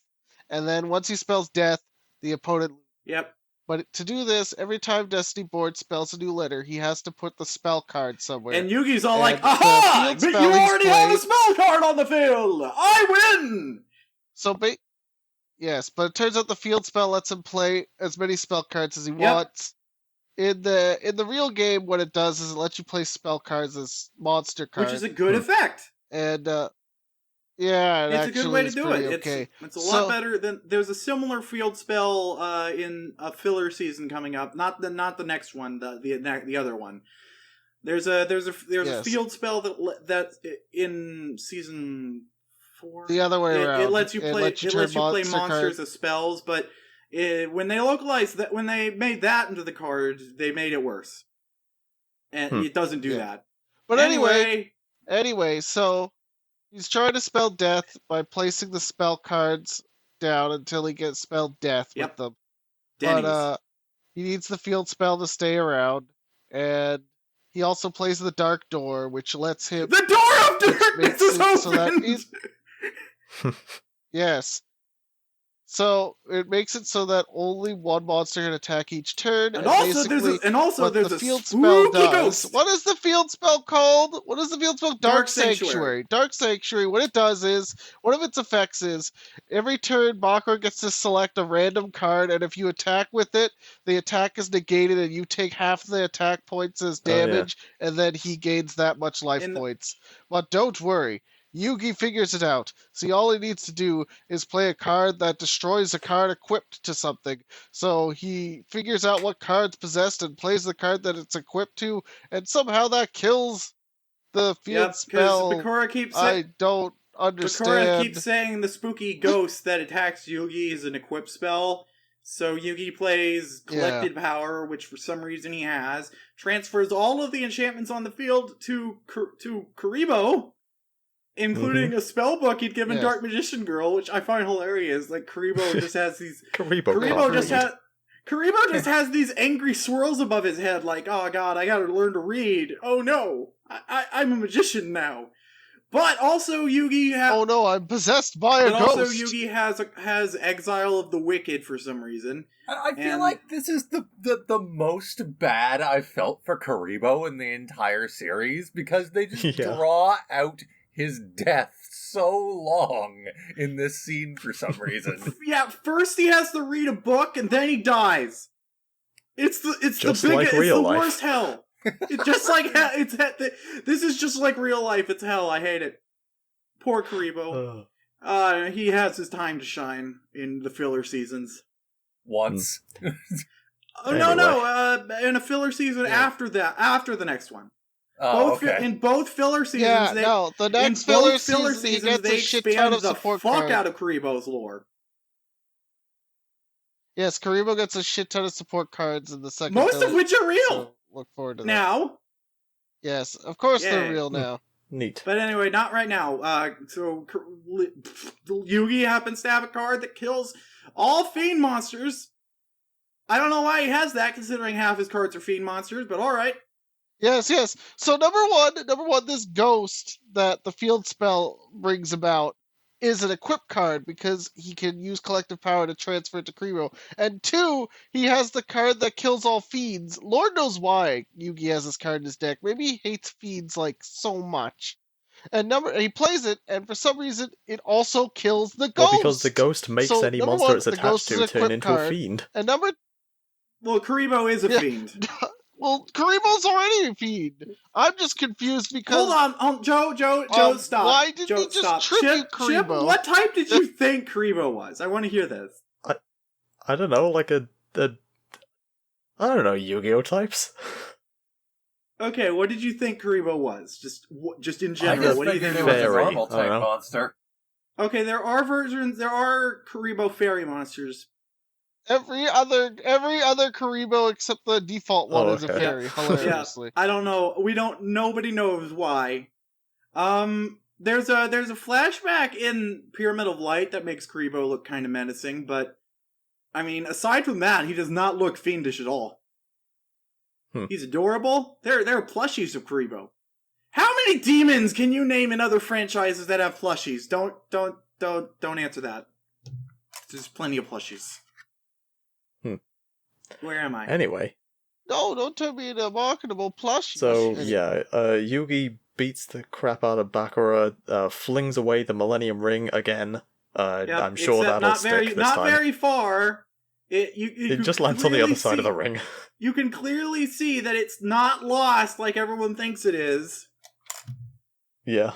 and then once he spells death, the opponent. Yep. But to do this, every time Destiny board spells a new letter, he has to put the spell card somewhere. And Yugi's all And like, aha! the But field you already have a spelling's spell card on the field! I win! So, yes, but it turns out the field spell lets him play as many spell cards as he wants. In the real game, what it does is it lets you play spell cards as monster cards, Which is a good effect. And It's a good way to do it. Okay. It's a lot better than there's a similar field spell in a filler season coming up. Not the next one, the other one. There's a field spell that in season 4. The other way around. It lets you play monsters cards as spells, but when they localized that, when they made that into the card, they made it worse, and it doesn't do that. But anyway, so he's trying to spell death by placing the spell cards down until he gets spelled death with them. Denny's. But he needs the field spell to stay around, and he also plays the Dark Door, which lets him. The Door of Darkness is open. Yes. So it makes it so that only one monster can attack each turn. And also there's a field spooky spell does. ghost. What is the field spell called? What is the field spell? Dark Sanctuary. Dark Sanctuary. What it does is one of its effects is every turn Bakura gets to select a random card, and if you attack with it, the attack is negated, and you take half the attack points as damage, and then he gains that much life points. But don't worry. Yugi figures it out. See, all he needs to do is play a card that destroys a card equipped to something. So he figures out what card's possessed and plays the card that it's equipped to, and somehow that kills the field spell. I don't understand. Bakura keeps saying the spooky ghost that attacks Yugi is an equipped spell. So Yugi plays Collected Power, which for some reason he has, transfers all of the enchantments on the field to Karibo, including a spell book he'd given Dark Magician Girl, which I find hilarious. Like Karibo just has these Karibo just has these angry swirls above his head, like, oh god, I gotta learn to read. Oh no, I'm a magician now. But also Yugi oh no, I'm possessed by a ghost. Also Yugi has Exile of the Wicked for some reason. I feel like this is the most bad I've felt for Karibo in the entire series, because they just draw out his death so long in this scene for some reason. First he has to read a book and then he dies. It's the worst hell. It's just like this is just like real life. It's hell. I hate it. Poor Karibo. He has his time to shine in the filler seasons. Once. No. In a filler season after the next one. In both filler seasons, the next filler season he gets a shit ton of support cards. Fuck out of Karibo's lore. Yes, Karibo gets a shit ton of support cards in the second. Most of which are real. So look forward to that. Now. Yes, of course they're real now. Neat. But anyway, not right now. So Yugi happens to have a card that kills all fiend monsters I don't know why he has that, considering half his cards are fiend monsters, but alright. Yes. So number one, this ghost that the field spell brings about is an equip card because he can use collective power to transfer it to Krebo. And 2, he has the card that kills all fiends. Lord knows why Yugi has this card in his deck. Maybe he hates fiends like so much. And he plays it, and for some reason, it also kills the ghost. Well, because the ghost makes So, any number monster one, it's the attached ghost is to an turn equip into a card. fiend. And number Well, Karibo is a Yeah. fiend. well, Karibo's already a fiend. I'm just confused because Hold on, Joe, stop. why did Joe, he just stop. tribute Chip, Karibo? what type did you think Karibo was? I want to hear this. I don't know, like I don't know, Yu-Gi-Oh types? Okay, what did you think Karibo was? Just in I general, just what do you figured think it was a Fairy, normal I don't type know. monster. Okay, there are Karibo fairy monsters. Every other Karibo except the default one is a okay. fairy, hilariously. I don't know. Nobody knows why. There's a flashback in Pyramid of Light that makes Karibo look kind of menacing, but I mean, aside from that, he does not look fiendish at all. He's adorable. There are plushies of Karibo. How many demons can you name in other franchises that have plushies? Don't answer that. There's plenty of plushies. Where am I? Anyway. No, don't tell me the marketable plush. So, yeah, Yugi beats the crap out of Bakura, flings away the Millennium Ring again. Yep, I'm sure except that'll stick this not time. very far. It just lands on the other side of the ring. You can clearly see that it's not lost like everyone thinks it is. Yeah.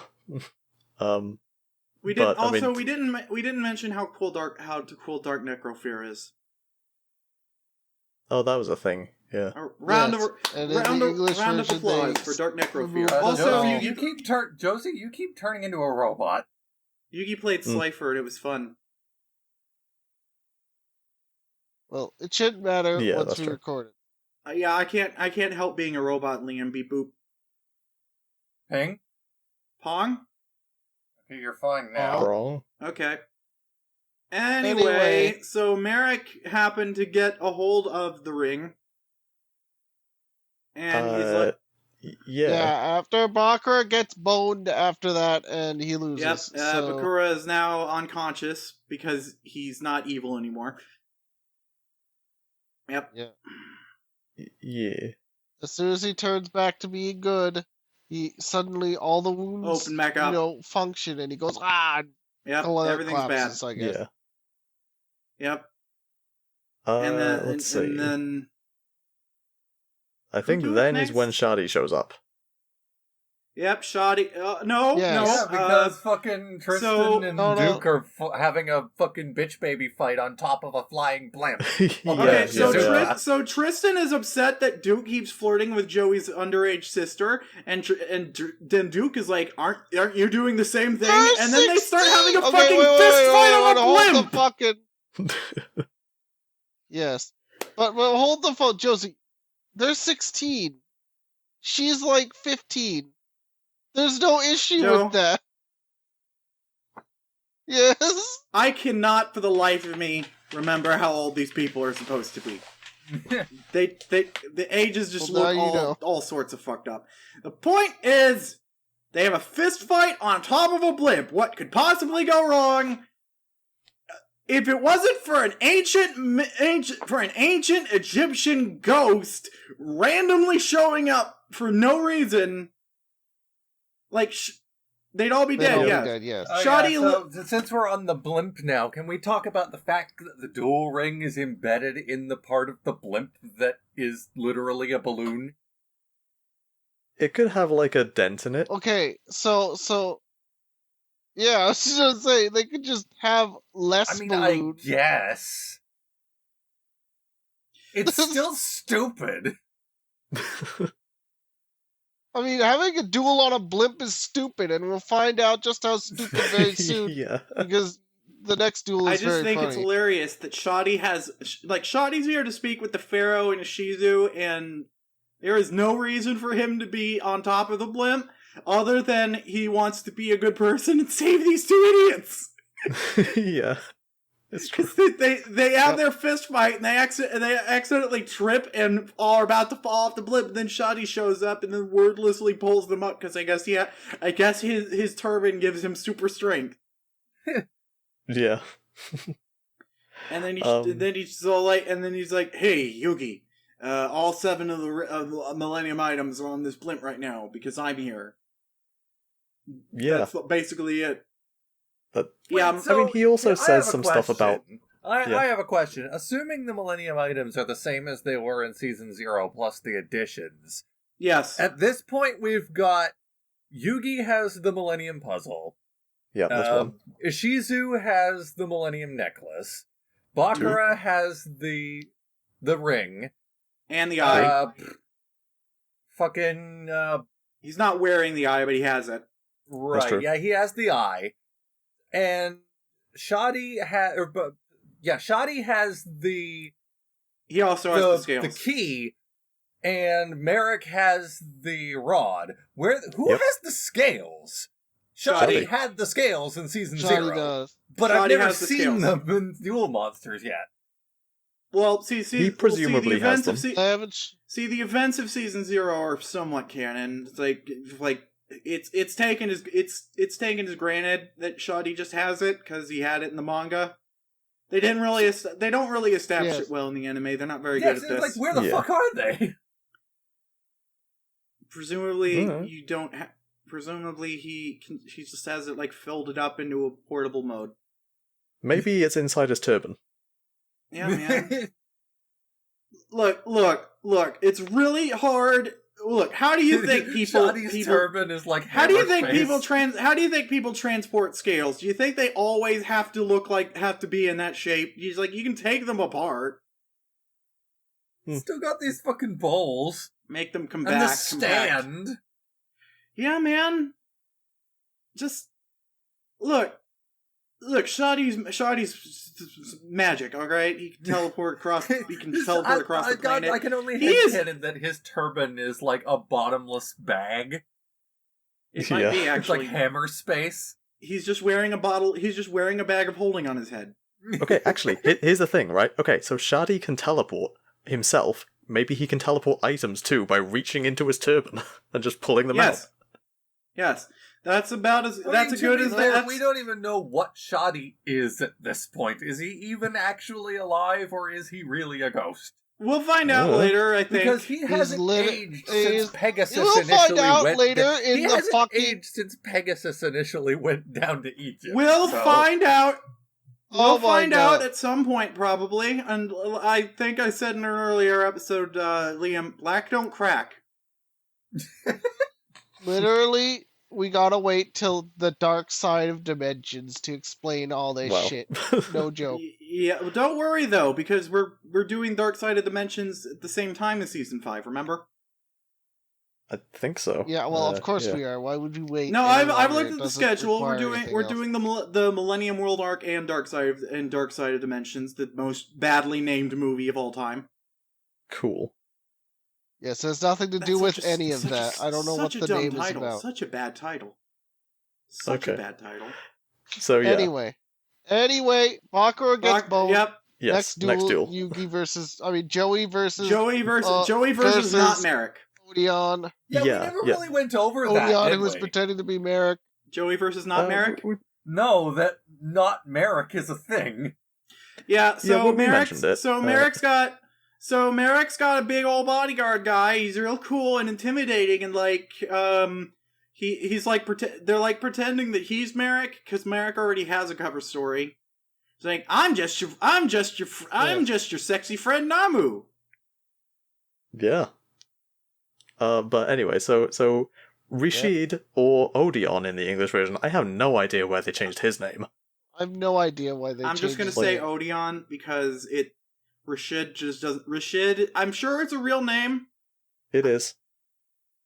We didn't mention how cool Dark Necrofear is. Oh, that was a thing. Yeah. A round of version, applause for Dark Necrofear. Also, Also, Josie, you keep turning into a robot. Yugi played Slifer and it was fun. Well, it shouldn't matter once we record it. Yeah, I can't help being a robot, Liam. Beep boop. Ping? Pong? Okay, you're fine now. Wrong. Okay. Anyway, so Marik happened to get a hold of the ring. And he's like... Yeah, after Bakura gets boned after that, and he loses. Yep, so... Bakura is now unconscious because he's not evil anymore. Yep. Yeah. As soon as he turns back to being good, he suddenly all the wounds open back up. Function, and he goes Yep, everything's collapses, bad. I guess. Yeah. Yep. Let's see. And then I think then is when next? Shadi shows up. Yep, Shoddy. No. Because fucking Tristan and Duke are having a fucking bitch baby fight on top of a flying blimp. So Tristan is upset that Duke keeps flirting with Joey's underage sister, and then Duke is like, "Aren't you doing the same thing?" And then they start having a fucking fist fight on a blimp. Yes, but hold the phone, Josie. They're 16. She's like 15. There's no issue with that. Yes? I cannot for the life of me remember how old these people are supposed to be. The ages just look all sorts of fucked up. The point is, they have a fist fight on top of a blimp. What could possibly go wrong? If it wasn't for an ancient Egyptian ghost randomly showing up for no reason, like they'd all be dead. Yes. So since we're on the blimp now, can we talk about the fact that the duel ring is embedded in the part of the blimp that is literally a balloon? It could have like a dent in it. Okay, so yeah, I was just gonna say they could just have less balloon. I guess. It's still stupid. I mean, having a duel on a blimp is stupid, and we'll find out just how stupid very soon. Yeah. Because the next duel is very funny. I just think it's hilarious that Shadi's here to speak with the Pharaoh and Shizu, and there is no reason for him to be on top of the blimp, other than he wants to be a good person and save these two idiots. Yeah. It's true. They have their fist fight and they accidentally trip and are about to fall off the blimp. And then Shoddy shows up and then wordlessly pulls them up because I guess his turban gives him super strength. Yeah. And then he's like, "Hey, Yugi, all 7 of the Millennium items are on this blimp right now because I'm here." Yeah. That's basically it. But, Yeah, I mean, he also I says have a some stuff about... question. I have a question. Assuming the Millennium items are the same as they were in Season 0 plus the additions, yes. at this point we've got Yugi has the Millennium puzzle. Yeah, that's one. Ishizu has the Millennium necklace. Bakura has the ring. And the eye. He's not wearing the eye, but he has it. Right, yeah, he has the eye. And Shoddy has the... He also has the scales. The key, and Marik has the rod. Who has the scales? Shoddy had the scales in Season 0. Does. But Shoddy I've never has the seen scales. them in Duel Monsters yet. Well, he presumably has them. The events of Season 0 are somewhat canon. It's taken as granted that Shoddy just has it because he had it in the manga. They don't really establish it well in the anime. They're not very good at this. Like, where the fuck are they? Presumably, you don't. Presumably, he just has it like folded up into a portable mode. Maybe it's inside his turban. Yeah, man. Look. It's really hard. Look, how do you think Shoddy's turban is like how do you think people transport scales? Do you think they always have to be in that shape? You can take them apart. Still got these fucking bowls. Make them come and back. The stand. Yeah, man. Just look. Shoddy's magic, alright? He can teleport across the planet. I can only headcanon that his turban is like a bottomless bag. It might be, actually. It's like hammer space. He's just wearing a bag of holding on his head. Okay, actually, here's the thing, right? Okay, so Shoddy can teleport himself. Maybe he can teleport items too by reaching into his turban and just pulling them out. Yes. That's about as We don't even know what Shoddy is at this point. Is he even actually alive, or is he really a ghost? We'll find out later, I think. Because he hasn't aged since Pegasus since Pegasus initially went down to Egypt. We'll find out. We'll find out at some point, probably. And I think I said in an earlier episode, Liam, black don't crack. Literally, we gotta wait till the dark side of dimensions to explain all this shit. No joke. Yeah, well, don't worry though, because we're doing Dark Side of Dimensions at the same time as Season 5, remember? I think so. Yeah, well, of course we are. Why would we wait? No, I've looked at the schedule. We're doing the Millennium World arc and Dark Side of Dimensions, the most badly named movie of all time. Cool. Yes, it has nothing to do with any of that. I don't know what the name is about. Such a bad title. Such a bad title. So yeah. Anyway, Bakura gets both. Yep. Yes. Next duel. Yugi versus Joey versus not Marik. Odion. Yeah, we never really went over that. Odion, who was pretending to be Marik. Joey versus not Marik. No, that not Marik is a thing. Yeah. So mentioned it. Marik's got a big old bodyguard guy. He's real cool and intimidating, and he's like they're like pretending that he's Marik because Marik already has a cover story. He's like, I'm just your sexy friend Namu. Yeah. But anyway, so Rashid or Odion in the English version, I have no idea why they changed his name. I have no idea why they. I'm just gonna say Odion because Rashid just doesn't. Rashid, I'm sure it's a real name. It is.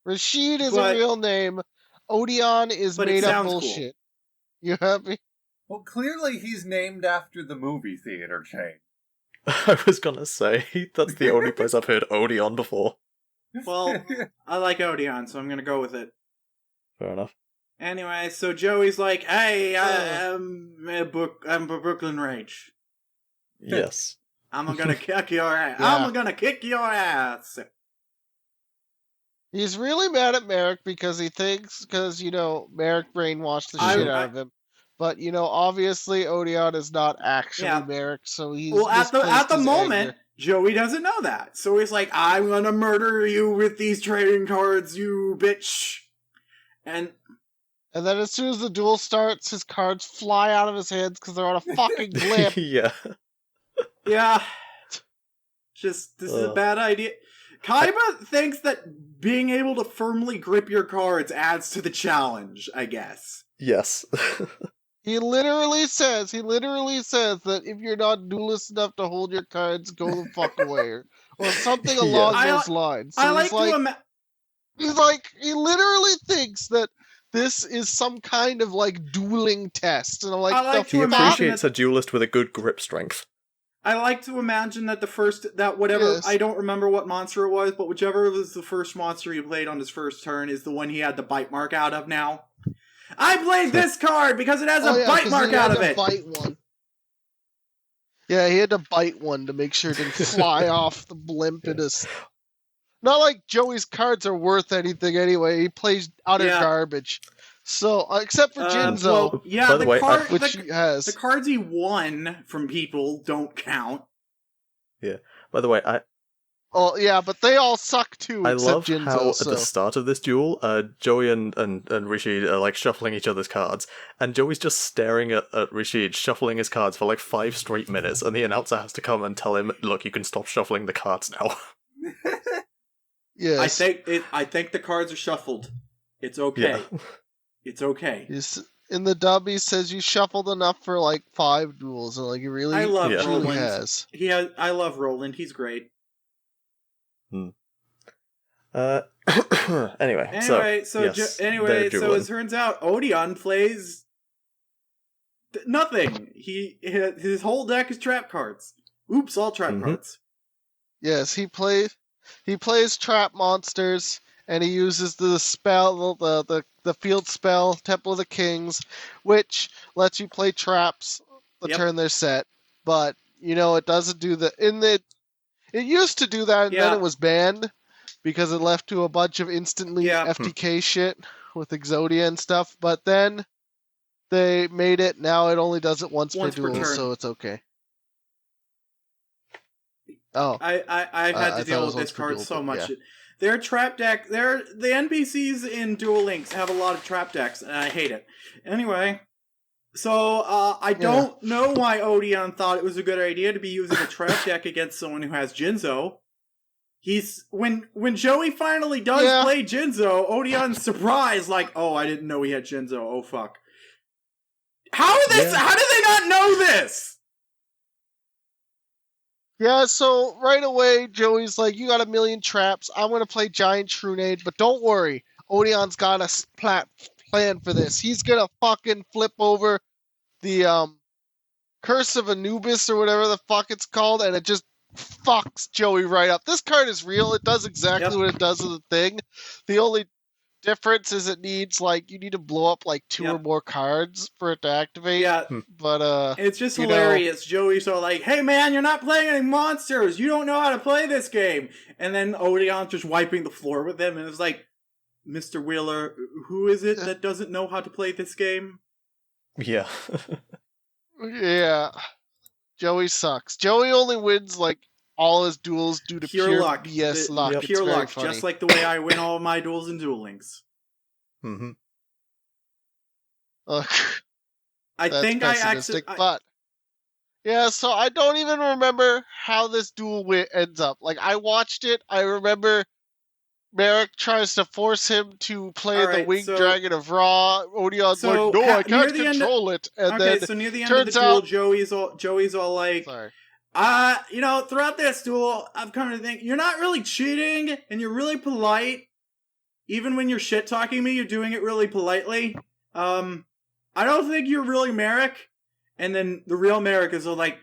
Rashid is a real name. Odion is made up bullshit. Cool. You happy? Well, clearly he's named after the movie theater chain. I was gonna say, that's the only place I've heard Odion before. Well, I like Odion, so I'm gonna go with it. Fair enough. Anyway, so Joey's like, hey, I'm a Brooklyn Rage. Yes. I'm gonna kick your ass. Yeah. I'm gonna kick your ass. He's really mad at Marik because Marik brainwashed the shit out of him. But, obviously Odeon is not actually Marik, so he's at the his moment, anger. Joey doesn't know that. So he's like, I'm gonna murder you with these trading cards, you bitch. And then as soon as the duel starts, his cards fly out of his hands because they're on a fucking blip. Yeah. Yeah. This is a bad idea. Kaiba thinks that being able to firmly grip your cards adds to the challenge, I guess. Yes. He literally says that if you're not duelist enough to hold your cards, go the fuck away. Or something along those lines. So he literally thinks that this is some kind of dueling test. And I'm like, he appreciates a duelist with a good grip strength. I like to imagine that I don't remember what monster it was, but whichever was the first monster he played on his first turn is the one he had the bite mark out of now. I played this card because it has a bite mark out of it! Bite one. Yeah, he had to bite one to make sure it didn't fly off the blimp in his... Not like Joey's cards are worth anything anyway, he plays utter garbage. So, except for Jinzo, by the way, which he has. The cards he won from people don't count. Yeah. By the way, Oh, yeah, but they all suck too, I love Jinzo, how at the start of this duel, Joey and Rashid are shuffling each other's cards, and Joey's just staring at Rashid, shuffling his cards for 5 straight minutes, and the announcer has to come and tell him, look, you can stop shuffling the cards now. Yes. I think the cards are shuffled. It's okay. Yeah. It's okay. In the dub, he says you shuffled enough for 5 duels, and he really, I love Roland. Has. I love Roland. He's great. Anyway, so it turns out Odeon plays nothing. His whole deck is trap cards. Oops, all trap cards. Yes, he plays trap monsters, and he uses the spell, the field spell, Temple of the Kings, which lets you play traps the turn they're set. But it doesn't do it used to do that, and then it was banned because it left to a bunch of instantly FTK shit with Exodia and stuff. But then they made it. Now it only does it once per duel, so it's okay. Oh, I had to deal with this card so much. Yeah. Their trap deck, the NPCs in Duel Links have a lot of trap decks, and I hate it. Anyway, so I don't know why Odeon thought it was a good idea to be using a trap deck against someone who has Jinzo. When Joey finally does play Jinzo, Odeon's surprised, oh, I didn't know he had Jinzo. Oh fuck! How did they not know this? Yeah, so right away, Joey's like, you got a million traps. I'm going to play Giant Shrunade, but don't worry. Odeon's got a plan for this. He's going to fucking flip over the Curse of Anubis or whatever the fuck it's called, and it just fucks Joey right up. This card is real. It does exactly what it does with the thing. The only difference is it needs you need to blow up 2 or more cards for it to activate. Yeah, but it's just hilarious. Joey's all like, "Hey man, you're not playing any monsters. You don't know how to play this game." And then Odeon's just wiping the floor with him, and it's like, "Mr. Wheeler, who is it that doesn't know how to play this game?" Yeah. Yeah. Joey sucks. Joey only wins all his duels due to pure luck. BS luck. Pure luck, funny. Just like the way I win all of my duels in Duel Links. Mm-hmm. I think I actually... But, yeah, so I don't even remember how this duel ends up. I watched it. I remember Marik tries to force him to play the Winged Dragon of Ra. Odeon's no, I can't control it. And so near the end of the duel, Joey's all like... Sorry. Throughout this duel, I've come to think, you're not really cheating, and you're really polite. Even when you're shit-talking me, you're doing it really politely. I don't think you're really Marik. And then the real Marik is all like,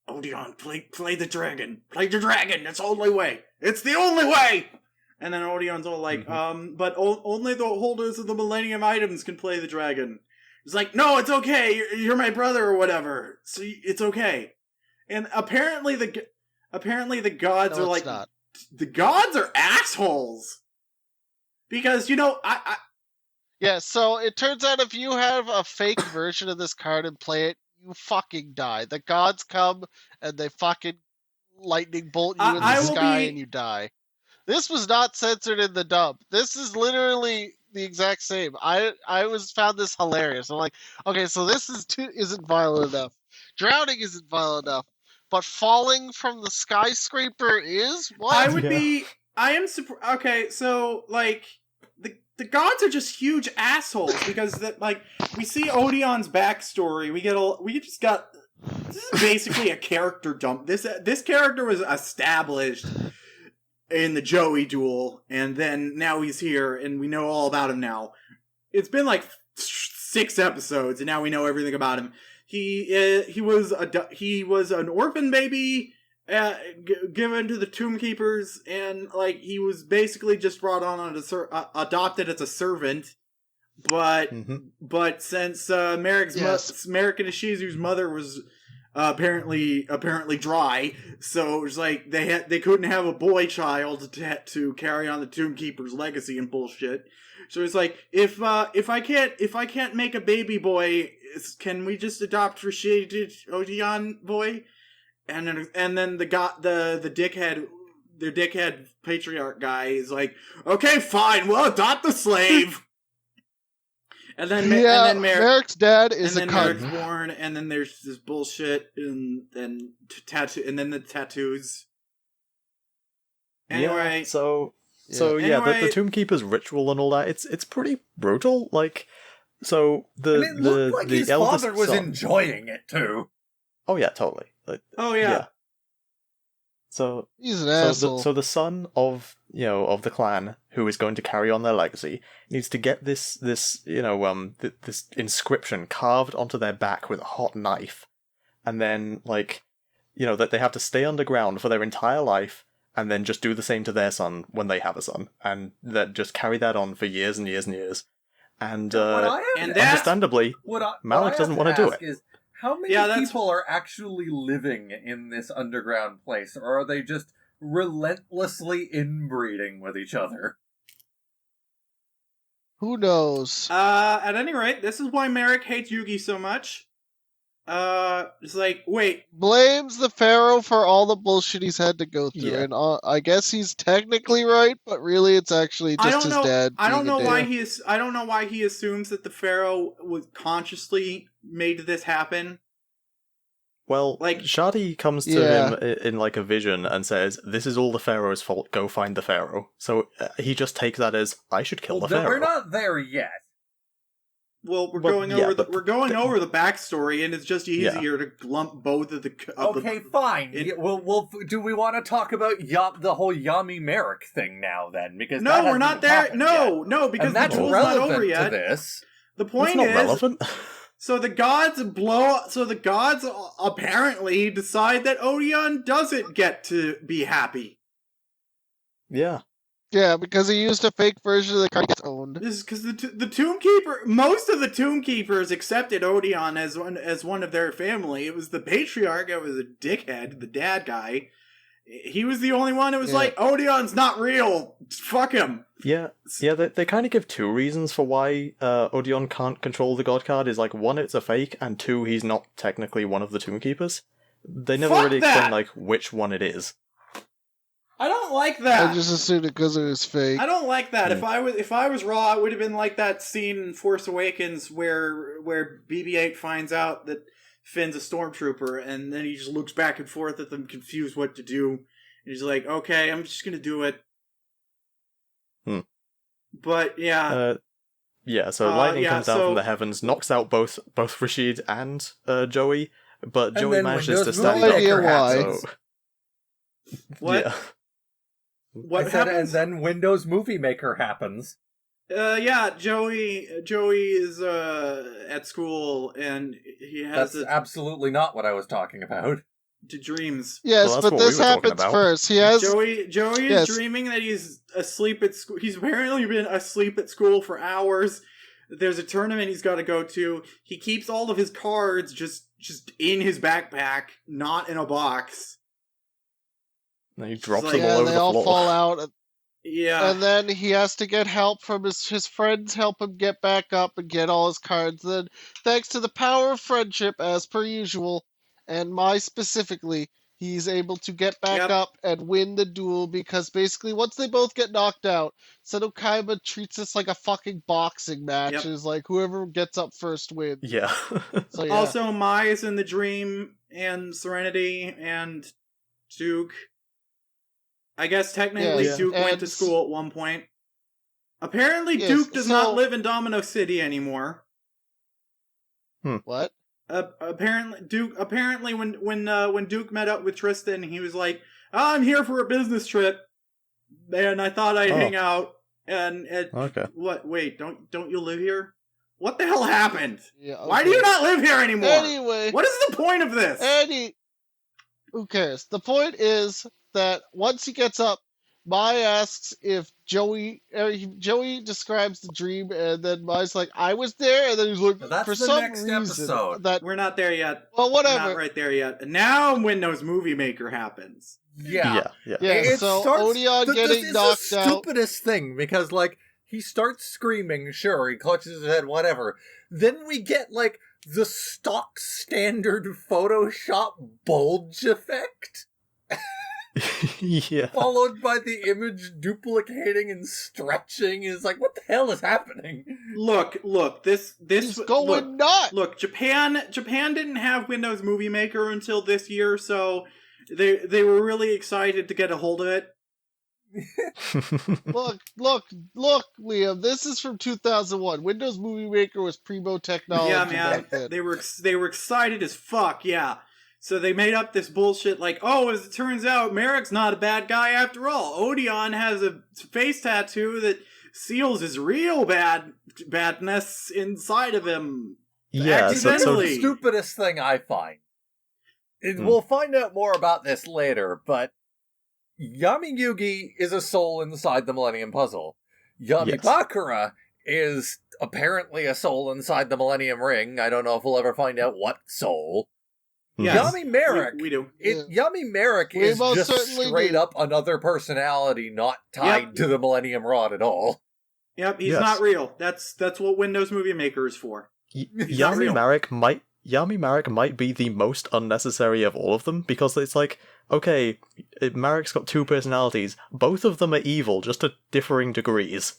Odeon, play the dragon. Play the dragon, it's the only way. It's the only way! And then Odeon's all like, but only the holders of the Millennium items can play the dragon. It's like, no, it's okay, you're my brother or whatever, so it's okay. And apparently the gods No, are it's like not. the gods are assholes. Because I Yeah, so it turns out if you have a fake version of this card and play it, you fucking die. The gods come and they fucking lightning bolt you in the I will sky be- and you die. This was not censored in the dub. This is literally the exact same. I found this hilarious. I'm like, okay, so this isn't violent enough. Drowning isn't violent enough, but falling from the skyscraper is what? I would Yeah. be. I am okay. So like the gods are just huge assholes because that like we see Odion's backstory. We just got. This is basically a character dump. This character was established in the Joey duel, and then now he's here, and we know all about him now. It's been like 6 episodes, and now we know everything about him. He was an orphan baby. Given to the Tomb Keepers, and like he was basically just brought on as adopted as a servant, but since Marik's Marik and Ishizu's mother was apparently dry, so it was like they couldn't have a boy child to carry on the Tomb Keepers' legacy and bullshit. So it's like if I can't make a baby boy, can we just adopt Rashid Odion boy? And then the dickhead patriarch guy is like, okay, fine, we'll adopt the slave. And then Marik's dad is a Marik's cunt. born, and then there's this bullshit, and then the tattoos. Anyway, Yeah, so Anyway- the Tomb Keeper's ritual and all that, it's pretty brutal. Like, so And it looked like his eldest father was son, enjoying it too. Oh yeah, totally. Like, oh yeah. So He's an asshole. So the son of the clan who is going to carry on their legacy needs to get this this inscription carved onto their back with a hot knife, and then that they have to stay underground for their entire life, and then just do the same to their son when they have a son, and that just carry that on for years and years and years. And understandably, Malik doesn't want to do it. Is, how many people are actually living in this underground place, or are they just relentlessly inbreeding with each other? Who knows? At any rate, this is why Marik hates Yugi so much. It's like, wait. Blames the Pharaoh for all the bullshit he's had to go through, Yeah. and I guess he's technically right, but really it's actually just his dad. I don't know being a why dick. I don't know why he assumes that the Pharaoh was consciously made this happen. Well, Shadi comes to him in a vision and says, "This is all the Pharaoh's fault. Go find the Pharaoh." So he just takes that as, "I should kill the Pharaoh." We're not there yet. Well, we're going over the backstory, and it's just easier to lump both of the. Fine. Do we want to talk about the whole Yami Marik thing now? Then, because no, we're not there. No, because and that's the duel's relevant not over yet. to this. The point It's not is relevant. So the gods apparently decide that Odion doesn't get to be happy. Yeah. Yeah, because he used a fake version of the card gets owned. This is because the Tomb Keeper, most of the Tomb Keepers accepted Odion as one of their family. It was the patriarch that was a dickhead, the dad guy. He was the only one who was like, Odion's not real. Fuck him. Yeah. They kind of give two reasons for why Odion can't control the God card. Is one, it's a fake, and two, he's not technically one of the Tomb Keepers. They never really explain which one it is. I don't like that. I just assumed it because it was fake. I don't like that. If I was Raw, it would have been like that scene in Force Awakens where BB-8 finds out that Finn's a stormtrooper, and then he just looks back and forth at them, confused what to do. And he's like, "Okay, I'm just gonna do it." But yeah. So lightning comes down from the heavens, knocks out both Rashid and Joey, but Joey manages to stand up. Why? What? Yeah. What happens? And then Windows Movie Maker happens. Joey is at school, and he has That's absolutely not what I was talking about. To dreams. Yes, but this happens first. He has Joey is dreaming that he's asleep at school. He's apparently been asleep at school for hours. There's a tournament he's got to go to. He keeps all of his cards just in his backpack, not in a box. And he drops like- them all Yeah, over they the all floor. fall out. Yeah. And then he has to get help from his friends, help him get back up and get all his cards. Then, thanks to the power of friendship, as per usual, and Mai specifically, he's able to get back Yep. up and win the duel because basically, once they both get knocked out, Seto Kaiba treats this like a fucking boxing match. Yep. It's like whoever gets up first wins. Yeah. So yeah, Also, Mai is in the Dream, and Serenity, and Duke. I guess technically Yes, Duke went and to school at one point. Apparently, Yes, Duke does so- not live in Domino City anymore. what? Apparently, when Duke met up with Tristan, he was like, "I'm here for a business trip, and I thought I'd Oh. hang out." And Okay. what? Wait, don't you live here? What the hell happened? Yeah, Why do you not live here anymore? Anyway, What is the point of this? Who cares? The point is that once he gets up, Mai asks if Joey describes the dream, and then Mai's like, "I was there," and then he's like, Now that's "For the some next reason episode. that We're not there yet. well, We're whatever." not right there yet. Now Windows Movie Maker happens. Yeah. Yeah. Yeah, It so starts- Odeon this getting is knocked the out. stupidest thing, because, like, he starts screaming, sure, he clutches his head, whatever. Then we get, like, the stock standard Photoshop bulge effect, Yeah. followed by the image duplicating and stretching. Is like, what the hell is happening? Look, this He's going look, nuts. Look, Japan didn't have Windows Movie Maker until this year, so they were really excited to get a hold of it. Look, Liam. This is from 2001. Windows Movie Maker was primo technology Yeah, man, back then. they were excited as fuck. Yeah, so they made up this bullshit like, oh, as it turns out, Marik's not a bad guy after all. Odeon has a face tattoo that seals his real badness inside of him. Yeah. That's Accidentally. the stupidest thing I find. We'll find out more about this later, but Yami Yugi is a soul inside the Millennium Puzzle. Yami Yes. Bakura is apparently a soul inside the Millennium Ring. I don't know if we'll ever find out what soul. Yes. Yami Marik. We do. Yami Marik We is most just certainly straight do. up another personality not tied to the Millennium Rod at all. Yep, he's Yes. not real. That's what Windows Movie Maker is for. He's not real. Yami Marik might be the most unnecessary of all of them, because it's like, okay, Marik's got two personalities. Both of them are evil, just to differing degrees.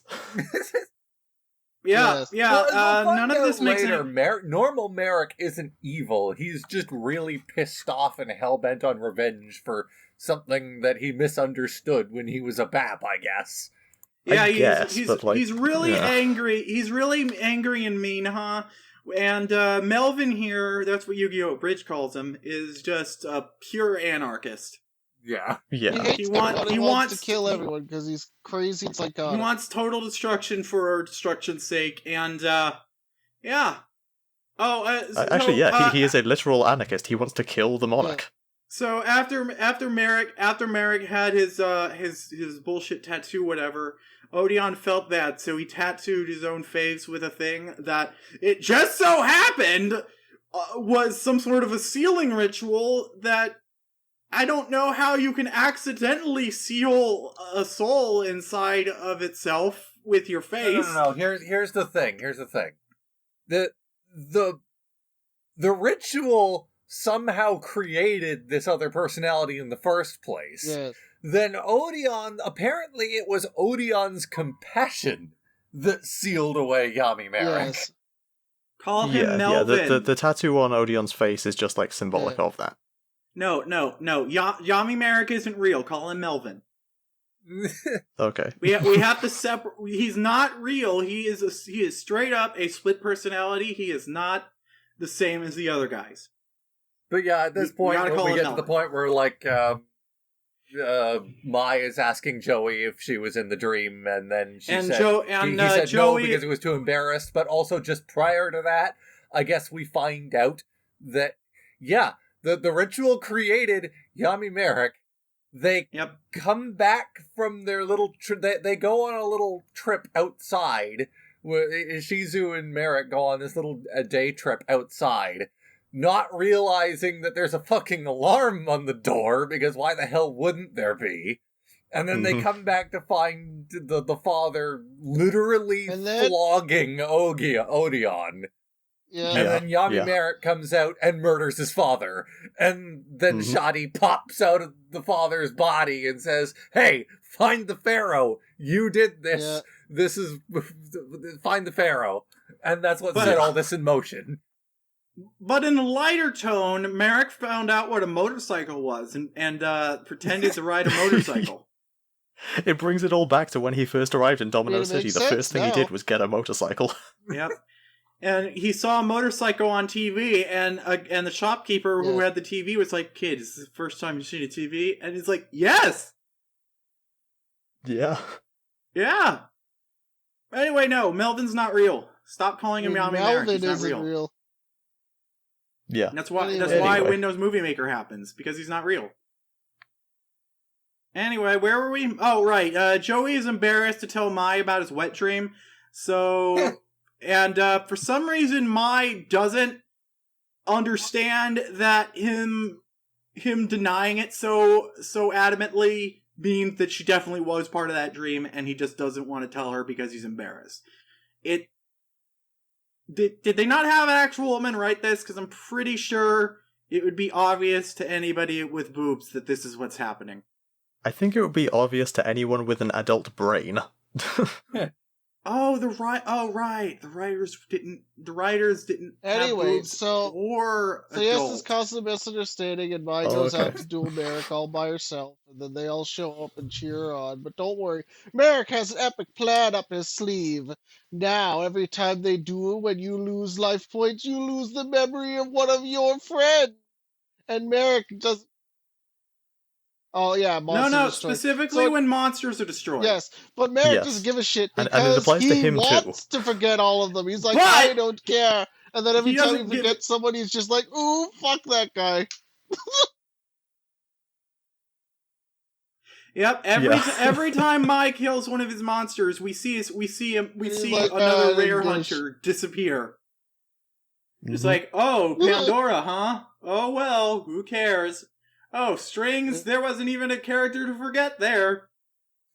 Yeah, Yes. yeah. Well, we'll find None of out this makes later. any. Normal Marik isn't evil. He's just really pissed off and hell-bent on revenge for something that he misunderstood when he was a bab, I guess. Yeah, guess, he's but, like, he's really yeah. angry. He's really angry and mean, huh? And Melvin here, that's what Yu-Gi-Oh! Bridge calls him, is just a pure anarchist. Yeah. Yeah. He He wants wants to kill everyone because he's crazy. It's like He wants total destruction for destruction's sake, and yeah. Oh, Actually, yeah, he is a literal anarchist. He wants to kill the monarch. So after Marik had his bullshit tattoo, whatever, Odeon felt bad, so he tattooed his own face with a thing that it just so happened was some sort of a sealing ritual that I don't know how you can accidentally seal a soul inside of itself with your face. No. Here's the thing. The ritual somehow created this other personality in the first place. Yes. Then Odeon, apparently it was Odeon's compassion that sealed away Yami Marik. Yes. Call him Yeah, Melvin. the tattoo on Odeon's face is just like symbolic Yeah. of that. No. Yami Marik isn't real. Call him Melvin. Okay. We have to separate. He's not real. He is straight up a split personality. He is not the same as the other guys. But yeah, at this We point, gotta when call we him get to Melvin. the point where, like, Mai is asking Joey if she was in the dream, and then she And said, he said Joey no because he was too embarrassed, but also just prior to that, I guess we find out that, yeah, the ritual created Yami Marik. They come back from their little they go on a little trip outside Shizu and Marik go on this little day trip outside, not realizing that there's a fucking alarm on the door, because why the hell wouldn't there be? And then they come back to find the father literally flogging Odeon. Yeah. And then Yami Marik comes out and murders his father. And then Shadi pops out of the father's body and says, "Hey, find the Pharaoh. You did this. Yeah. This is... Find the Pharaoh." And that's what set all this in motion. But in a lighter tone, Marik found out what a motorcycle was and pretended to ride a motorcycle. It brings it all back to when he first arrived in Domino City. The first thing he did was get a motorcycle. Yep. And he saw a motorcycle on TV, and the shopkeeper who had the TV was like, "Kid, is this the first time you've seen a TV?" And he's like, "Yes!" Yeah. Yeah! Anyway, no, Melvin's not real. Stop calling him Yami Marik. He's not real. Yeah. That's why Windows Movie Maker happens, because he's not real. Anyway, where were we? Oh, right. Joey is embarrassed to tell Mai about his wet dream. So, and for some reason, Mai doesn't understand that him denying it so adamantly means that she definitely was part of that dream, and he just doesn't want to tell her because he's embarrassed. Did they not have an actual woman write this? Because I'm pretty sure it would be obvious to anybody with boobs that this is what's happening. I think it would be obvious to anyone with an adult brain. Oh, right. The writers didn't Anyway, have boobs so yes, this adult. causes a misunderstanding, and Mai goes out to duel Marik all by herself, and then they all show up and cheer her on. But don't worry, Marik has an epic plan up his sleeve. Now, every time they duel, when you lose life points, you lose the memory of one of your friends. And Marik just... Oh, yeah, monsters No, destroyed. specifically when monsters are destroyed. Yes, but Marik doesn't give a shit And it because applies to he him wants to forget all of them. He's like, But I don't care. And then every he time he doesn't forgets someone, he's just like, ooh, fuck that guy. Yep. Every time Mai kills one of his monsters, we see like, another rare English. hunter disappear. It's like, oh, Pandora, huh? Oh well, who cares? Oh, strings. There wasn't even a character to forget there.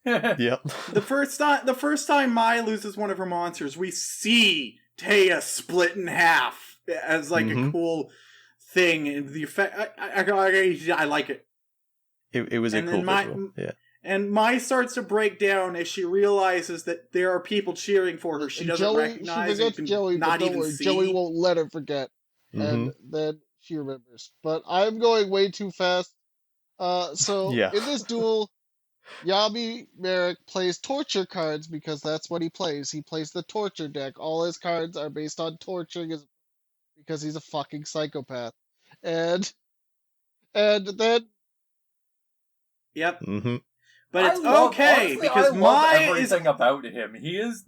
Yep. The first time Mai loses one of her monsters, we see Taya split in half as like a cool thing, and the effect. I like it. It was a cool visual. Yeah. And Mai starts to break down as she realizes that there are people cheering for her. She doesn't recognize. She forgets Joey, not but don't even worry, see. Joey won't let her forget. And then she remembers. But I'm going way too fast. So in this duel, Yami Marik plays torture cards because that's what he plays. He plays the torture deck. All his cards are based on torturing because he's a fucking psychopath. And then... Yep. Mm-hmm. But it's okay because Mai is everything about him. He is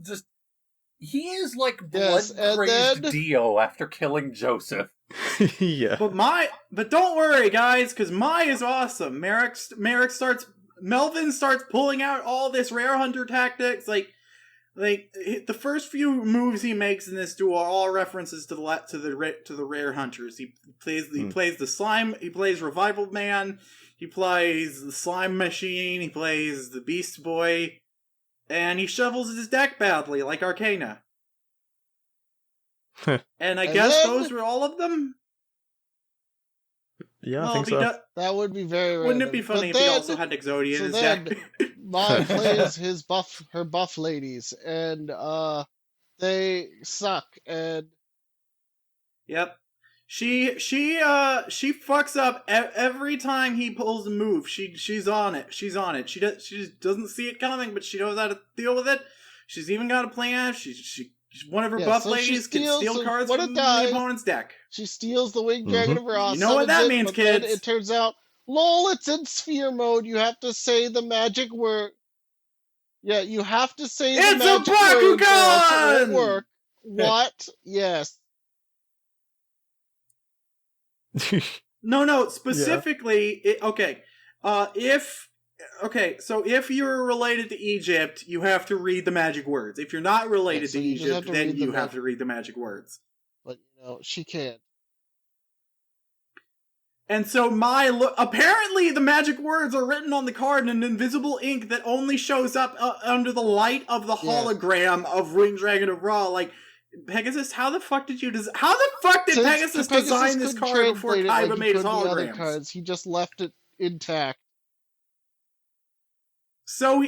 like Yes, blood crazed then- Dio after killing Joseph. Yeah. But don't worry, guys, because Mai is awesome. Melvin starts pulling out all this rare hunter tactics, like the first few moves he makes in this duel are all references to the rare hunters. He plays the slime. He plays Revival Man. He plays the slime machine. He plays the Beast Boy, and he shovels his deck badly, like Arcana. And I guess those were all of them? Yeah, I think so. That would be very random. Wouldn't it be funny if he also had Exodia in his deck? Mai plays her buff ladies, and they suck, and... Yep. She fucks up every time he pulls a move. She's on it. She just doesn't see it coming, but she knows how to deal with it. She's even got a plan. She's one of her buff ladies can steal cards from the opponent's deck. She steals the winged dragon of Ra. You know what that means, kids. It turns out, lol, it's in sphere mode. You have to say the magic word. Yeah, you have to say the magic word. It's a Bakugan! It won't work. What? Yes. No, specifically, okay. If okay, so if you're related to Egypt, you have to read the magic words. If you're not related so to you just have Egypt, to then read the you have mag- to read the magic words. But she can't. And so apparently the magic words are written on the card in invisible ink that only shows up under the light of the hologram of Winged Dragon of Ra. Like, Pegasus, how the fuck did Pegasus design this couldn't card before translate it Kaiba like he made his could the other holograms? cards, he just left it intact. So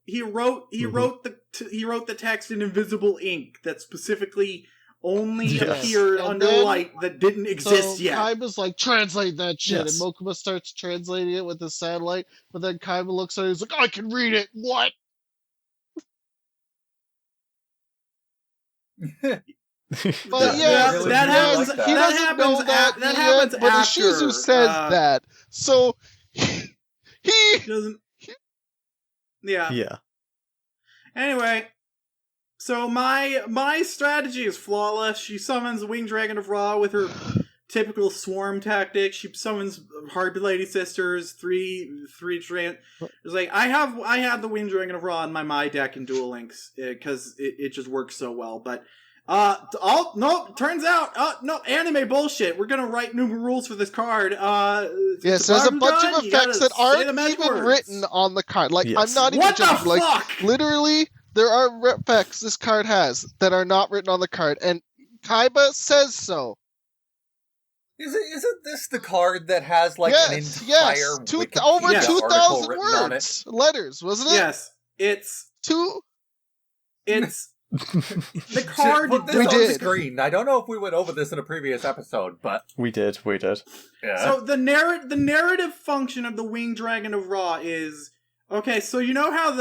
he wrote the text in invisible ink that specifically only Yes. appeared And under then- light that didn't exist So yet. Kaiba's like, translate that shit, Yes. and Mokuma starts translating it with his satellite, but then Kaiba looks at it, he's like, I can read it, what? But yeah, really that do happens. like that. He That doesn't happens. know that That yet, happens but after. Ishizu says that. So he Doesn't. Yeah. Yeah. Anyway, so my strategy is flawless. She summons the Winged Dragon of Ra with her typical swarm tactic. She summons Harpy Lady Sisters, three. It's like I have the Winged Dragon of Ra in my deck in Duel Links because it just works so well. But turns out no anime bullshit. We're gonna write new rules for this card. yes, there's a bunch of you gotta effects that say aren't the magic even words. written on the card. Like Yes. I'm not even What the joking. Like fuck? literally, there are effects this card has that are not written on the card, and Kaiba says so. Isn't this the card that has like an Yes, entire yes, Wikipedia over Yes. 2,000 article written on it? words, letters, wasn't it? Yes, it's the card. Put this We on did. screen. I don't know if we went over this in a previous episode, but We did. yeah. So the narrative function of the Winged Dragon of Ra is okay. So you know how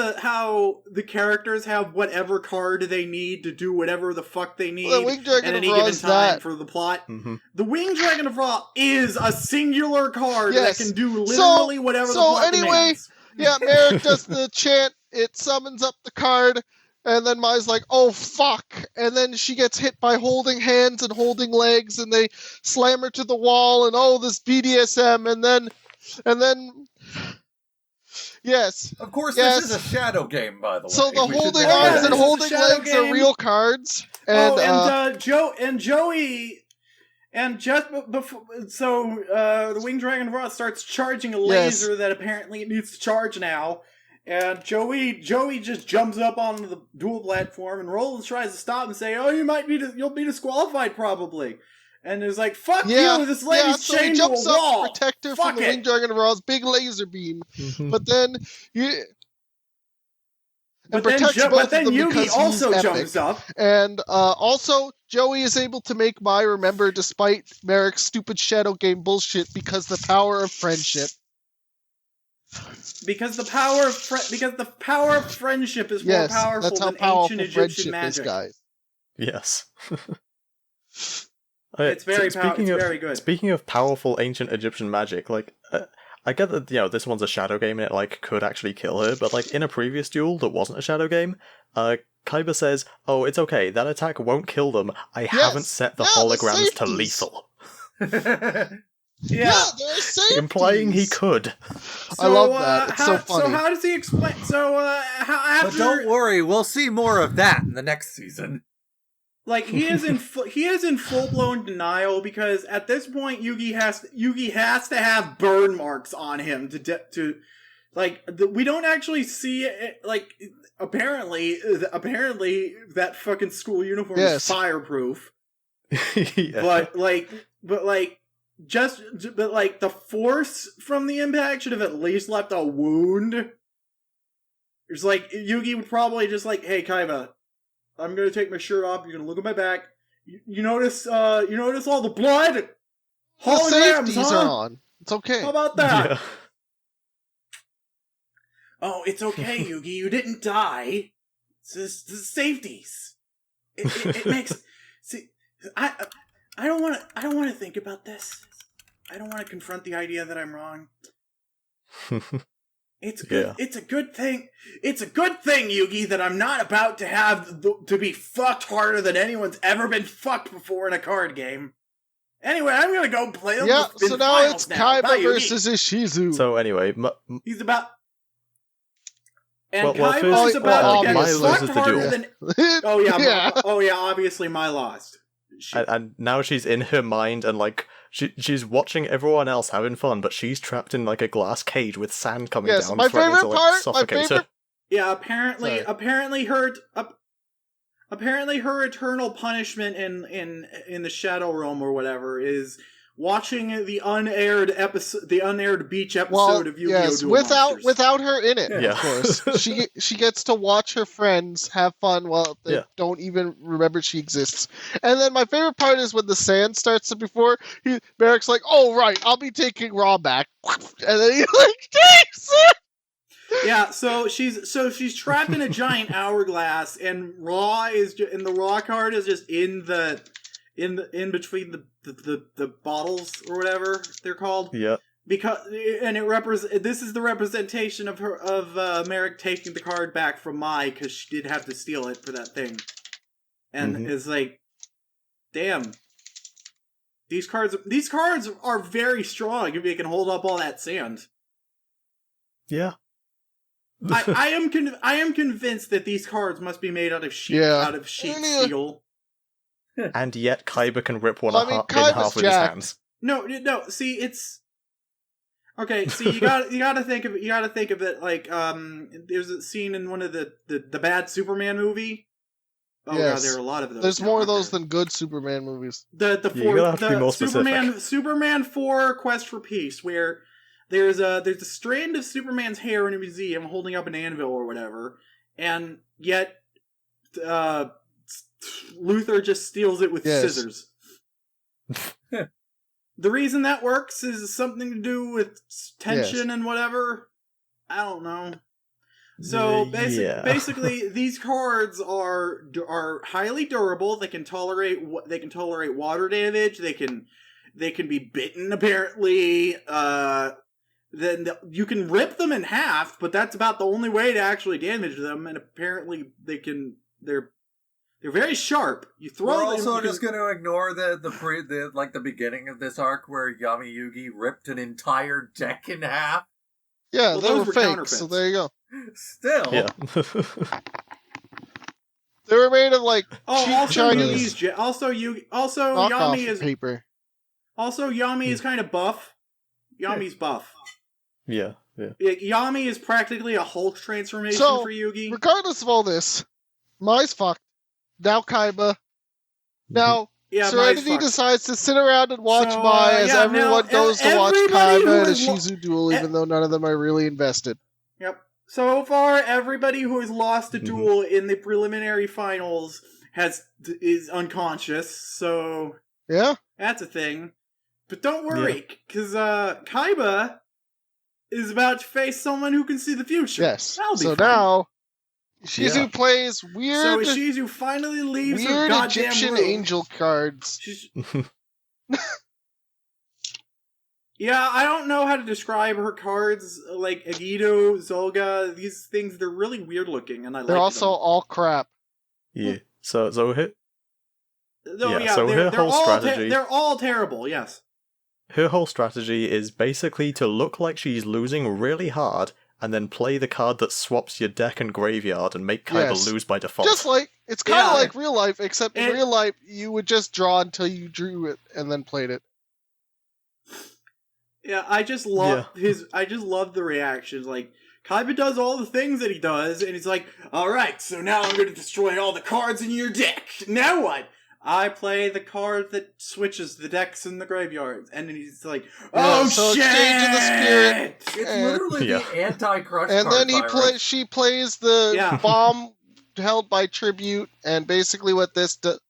the characters have whatever card they need to do whatever the fuck they need Well, the Winged Dragon at of any Ra given is time that. for the plot. Mm-hmm. The Winged Dragon of Ra is a singular card Yes. that can do literally whatever the plot anyway, demands. Yeah, Marik does the chant, it summons up the card, and then Mai's like, oh fuck, and then she gets hit by holding hands and holding legs, and they slam her to the wall, and oh, this BDSM, and then, yes. Of course, Yes. this is a shadow game, by the way. So the We should holding mention yeah, arms this and is a holding shadow legs are game. real cards, and, Joey, and just before, so the Winged Dragon of Ra starts charging a Yes. laser that apparently it needs to charge now, and Joey just jumps up onto the duel platform, and Roland tries to stop and say, "Oh, you'll be disqualified probably," and it's like, "Fuck you, this lady's so he chained to a jumps up wall." to protect her Fuck from the it. Winged Dragon of Ra's big laser beam, Mm-hmm. but then you... But then, protects both of them Yugi because he's also epic. jumps up. And also, Joey is able to make Mai remember despite Marik's stupid shadow game bullshit because the power of friendship. Because the power of friendship is more Yes, powerful that's how than powerful ancient Egyptian friendship magic. is, guys. Yes. It's very very good. Speaking of powerful ancient Egyptian magic, like I get that this one's a shadow game and it like could actually kill her, but like in a previous duel that wasn't a shadow game, Kaiba says, "Oh, it's okay. That attack won't kill them. I haven't set the Yeah, the holograms to safeties." lethal," Yeah. there are safeties. implying he could. I love that. It's so funny. So how does he explain? So how after? But don't worry, we'll see more of that in the next season. Like he is in full blown denial because at this point Yugi has to have burn marks on him to we don't actually see it, like apparently that fucking school uniform is fireproof. Yeah. But the force from the impact should have at least left a wound. It's like Yugi would probably just like, "Hey Kaiba, I'm gonna take my shirt off. You're gonna look at my back. You notice all the blood? The Holograms, safeties huh? are on. It's okay. How about that? Yeah. Oh, it's okay, Yugi. You didn't die. It's the safeties. It makes. See, I don't want to think about this. I don't want to confront the idea that I'm wrong. It's good. Yeah. It's a good thing. It's a good thing, Yugi, that I'm not about to have to be fucked harder than anyone's ever been fucked before in a card game. Anyway, I'm gonna go play the Yeah, spin so now finals it's now. Bye, Kaiba Yugi. versus Ishizu. So anyway, He's about. And Well, Kaiba first, is about to get Mai loses fucked the harder duel. than. Yeah. Oh yeah, obviously Mai lost. And now she's in her mind and like she's watching everyone else having fun, but she's trapped in like a glass cage with sand coming Yes, down, my threatening favorite to like part- my suffocate favorite- her. Yeah, Sorry. apparently her eternal punishment in the Shadow Realm or whatever is watching the unaired beach episode of Yu-Gi-Oh! Duel Monsters. without her in it, Yeah. of course. She gets to watch her friends have fun while they don't even remember she exists. And then my favorite part is when the sand starts to before Marik's like, "Oh right, I'll be taking Raw back," and then he like takes it. Yeah, so she's trapped in a giant hourglass, and and the Raw card is just in between the bottles or whatever they're called. Yeah. This is the representation of Marik taking the card back from Mai because she did have to steal it for that thing, and it's like, damn. These cards are very strong if they can hold up all that sand. Yeah. I am convinced that these cards must be made out of sheet steel. And yet Kaiba can rip one Well, I mean, in Kaiba's half with his jacked. hands. No. See, it's okay. See, you got to think of it like there's a scene in one of the bad Superman movie. Oh Yes. god, there are a lot of those. There's now, more of aren't those there? than good Superman movies. You're gonna have to be more Superman 4 Quest for Peace, where there's a strand of Superman's hair in a museum holding up an anvil or whatever, and yet Luthor just steals it with scissors. The reason that works is something to do with tension and whatever. I don't know. So basically, these cards are highly durable. They can tolerate water damage. They can be bitten. Apparently, then you can rip them in half, but that's about the only way to actually damage them. And apparently, they're very sharp. You throw. We're also just going to ignore the beginning of this arc where Yami Yugi ripped an entire deck in half. Yeah, Well, they those were were fake, counterfeits. so there you go. Still. Yeah. They were made of like also cheap Chinese Yugi's also knockoff Yami is paper. also Yami is kind of buff. Yami's buff. Yeah. Yami is practically a Hulk transformation So, for Yugi. Regardless of all this, Mai's fucked. Now Kaiba. Now Yeah, Serenity Mai's fucked. decides to sit around and watch So, Mai as yeah, everyone now, goes to watch everybody who Kaiba and a is Shizu duel, even though none of them are really invested. Yep. So far, everybody who has lost a duel in the preliminary finals is unconscious. So Yeah? that's a thing. But don't worry, because Kaiba is about to face someone who can see the future. Yes. That'll be So fun. now, Shizu plays So weird Shizu finally leaves her goddamn Egyptian room. angel cards. Yeah, I don't know how to describe her cards, like Agido, Zolga, these things, they're really weird looking, and I like them. They're also all crap. Yeah. So her No, yeah, so her they're whole all strategy- they're all terrible, yes. her whole strategy is basically to look like she's losing really hard, and then play the card that swaps your deck and graveyard and make Kaiba Yes. lose by default. Just like, it's kind of Yeah. like real life, except in And- real life, you would just draw until you drew it and then played it. Yeah, I just love the reactions. Like, Kaiba does all the things that he does, and he's like, alright, so now I'm gonna destroy all the cards in your deck. Now what? I play the card that switches the decks in the graveyards. And then he's like, oh so shit! exchanging the spirit. It's And- literally Yeah. the anti-crush And card then virus. she plays the Yeah. bomb held by tribute, and basically what this does,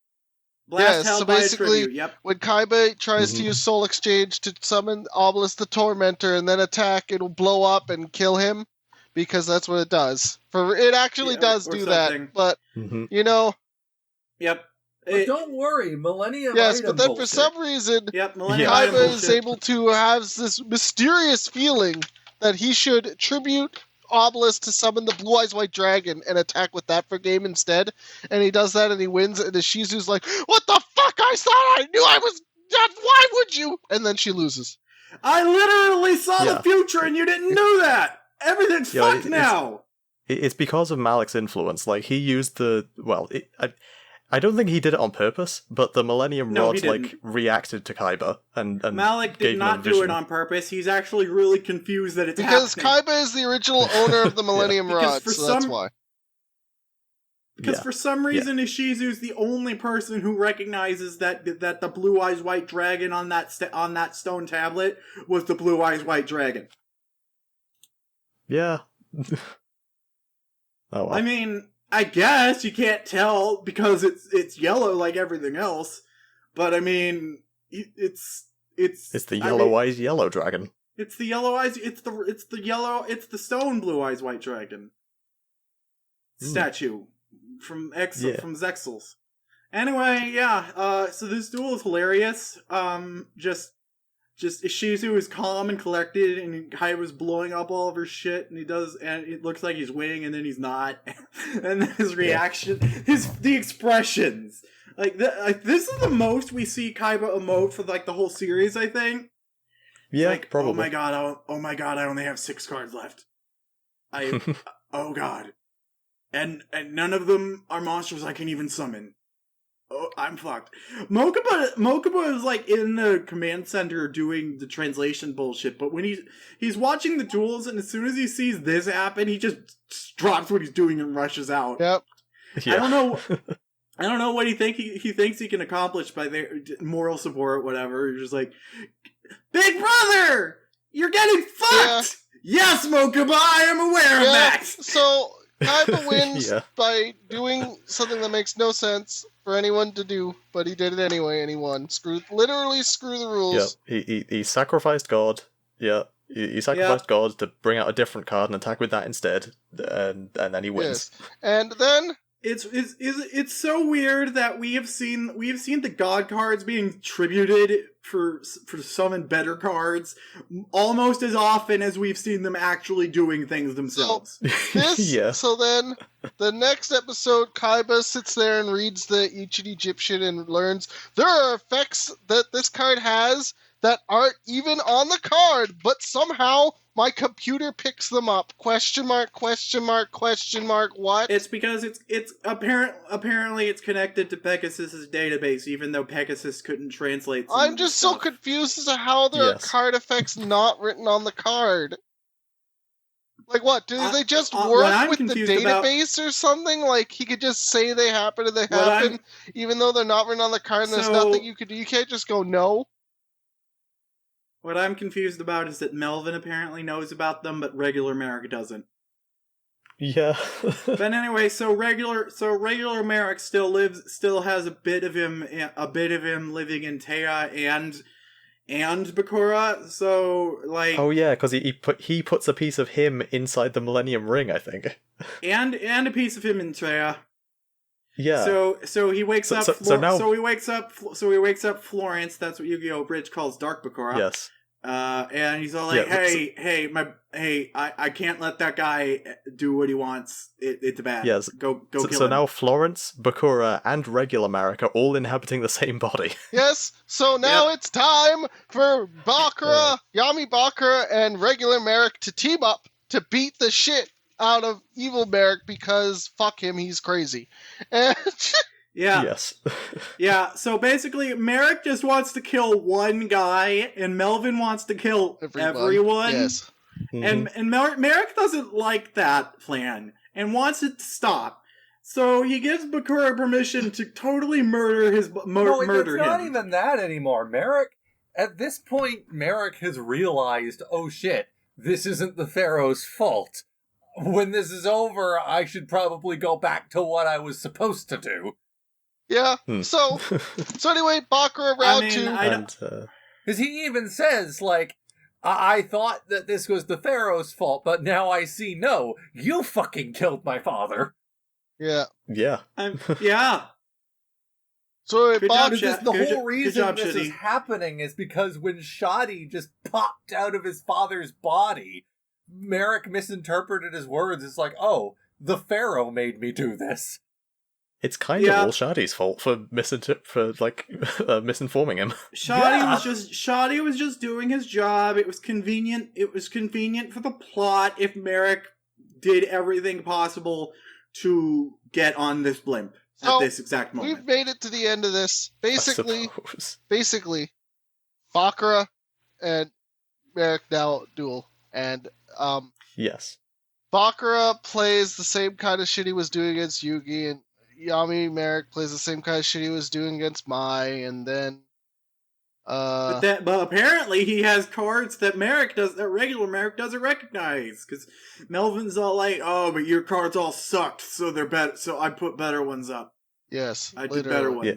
Blast Yes, held so by a basically- tribute, yep. when Kaiba tries to Mhm. use Soul Exchange to summon Obelisk the Tormentor and then attack, it'll blow up and kill him, because that's what it does. It actually Yeah, does or do something. that, but, Mhm. you know, Yep. But don't worry, Millennium yes, item but then for bullshit. some reason, Yep, Millennium Yeah. Item Kaiba is bullshit. able to have this mysterious feeling that he should tribute Obelisk to summon the Blue Eyes White Dragon and attack with that for game instead. And he does that and he wins, and the Shizu's like, what the fuck? I thought I knew I was God, why would you? And then she loses. I literally saw Yeah. the future and you didn't know that! Everything's Yeah, fucked now! It's because of Malik's influence. Like, he used I don't think he did it on purpose, but the Millennium No, he Rod, like, didn't. reacted to Kaiba and Malik gave did him not a do vision. it on purpose. He's actually really confused that it's Because happening. Kaiba is the original owner of the Millennium Because Rod, for so that's some- why. Because Yeah. for some reason, Ishizu's the only person who recognizes that the blue eyes white dragon on that stone tablet was the blue eyes white dragon. Yeah. Oh well. I mean, I guess you can't tell because it's yellow like everything else, but I mean, it's the yellow dragon. It's the yellow eyes. It's the stone blue eyes white dragon statue from from Zexels. Anyway, yeah. So this duel is hilarious. Just Ishizu is calm and collected, and Kaiba's blowing up all of her shit, and it looks like he's winning, and then he's not. And then his reaction, the expressions, this is the most we see Kaiba emote for like the whole series, I think. Yeah, like, probably. Oh my god, I only have 6 cards left. Oh god. And none of them are monsters I can even summon. Oh, I'm fucked. Mokuba is like in the command center doing the translation bullshit, but when he's watching the duels, and as soon as he sees this happen, he just drops what he's doing and rushes out. Yep. Yeah. I don't know what he thinks he can accomplish by their moral support, whatever. He's just like, Big Brother, you're getting fucked. Yeah. Yes, Mokuba, I am aware of that. So Kaiba wins Yeah. by doing something that makes no sense for anyone to do, but he did it anyway, and he won. Literally screw the rules. Yeah, he sacrificed God. Yeah, he sacrificed God to bring out a different card and attack with that instead, and then he wins. Yes. And then It's so weird that we have seen the god cards being tributed for summon better cards almost as often as we've seen them actually doing things themselves. So then the next episode, Kaiba sits there and reads the Ancient Egyptian and learns there are effects that this card has that aren't even on the card, but somehow my computer picks them up. Question mark, question mark, question mark, what? It's because it's apparently it's connected to Pegasus's database, even though Pegasus couldn't translate. I'm just so confused as to how there are card effects not written on the card. Like what? Do they just work with the database or something? Like he could just say they happen and they happen, even though they're not written on the card and there's nothing you could do. You can't just go no. What I'm confused about is that Melvin apparently knows about them, but regular Marik doesn't. Yeah. But anyway, so regular Marik still has a bit of him living in Teia and Bakura. So like, oh yeah, because he puts a piece of him inside the Millennium Ring, I think. and a piece of him in Teia. Yeah. So he wakes up. So he wakes up Florence. That's what Yu-Gi-Oh! Bridge calls Dark Bakura. Yes. And he's all like, I can't let that guy do what he wants. It's bad. Yes. Go kill him. So now Florence, Bakura, and regular Marik are all inhabiting the same body. Yes. So now it's time for Bakura, Yami Bakura, and regular Marik to team up to beat the shit out of evil Marik because fuck him, he's crazy. And yeah. Yes. Yeah, so basically Marik just wants to kill one guy and Melvin wants to kill everyone. Yes. And Marik doesn't like that plan and wants it to stop. So he gives Bakura permission to totally murder his murder him. It's not even that anymore. At this point, Marik has realized, oh shit, this isn't the Pharaohs' fault. When this is over, I should probably go back to what I was supposed to do. Yeah. So anyway, Bakura round 2. Because he even says, like, I thought that this was the Pharaoh's fault, but now I see no. You fucking killed my father. Yeah. Yeah. Yeah. So the whole reason this is happening is because when Shoddy just popped out of his father's body, Marik misinterpreted his words. It's like, oh, the Pharaoh made me do this. It's kind of all Shadi's fault for misinforming him. Shadi was just doing his job. It was convenient. It was convenient for the plot if Marik did everything possible to get on this blimp at this exact moment. We've made it to the end of this. Basically, Bakura and Marik now duel, and yes, Bakura plays the same kind of shit he was doing against Yugi, and Yami Marik plays the same kind of shit he was doing against Mai, and then but apparently he has cards that regular Marik doesn't recognize, because Melvin's all like, "Oh, but your cards all sucked, so they're better. So I put better ones up." Yes, I did better ones. Yeah.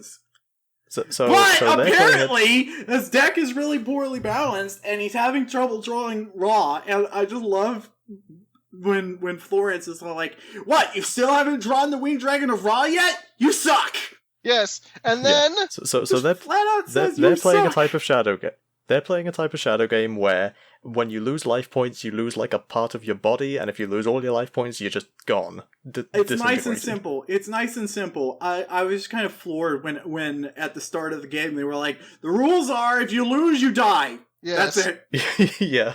But apparently his deck is really poorly balanced, and he's having trouble drawing Raw. And I just love when Florence is like, "What? You still haven't drawn the Winged Dragon of Ra yet? You suck!" Yes, and then so they're playing a type of shadow game. They're playing a type of shadow game where when you lose life points, you lose like a part of your body, and if you lose all your life points, you're just gone. It's nice and simple. It's nice and simple. I was just kind of floored when at the start of the game they were like, "The rules are if you lose, you die." Yes. That's it. Yeah.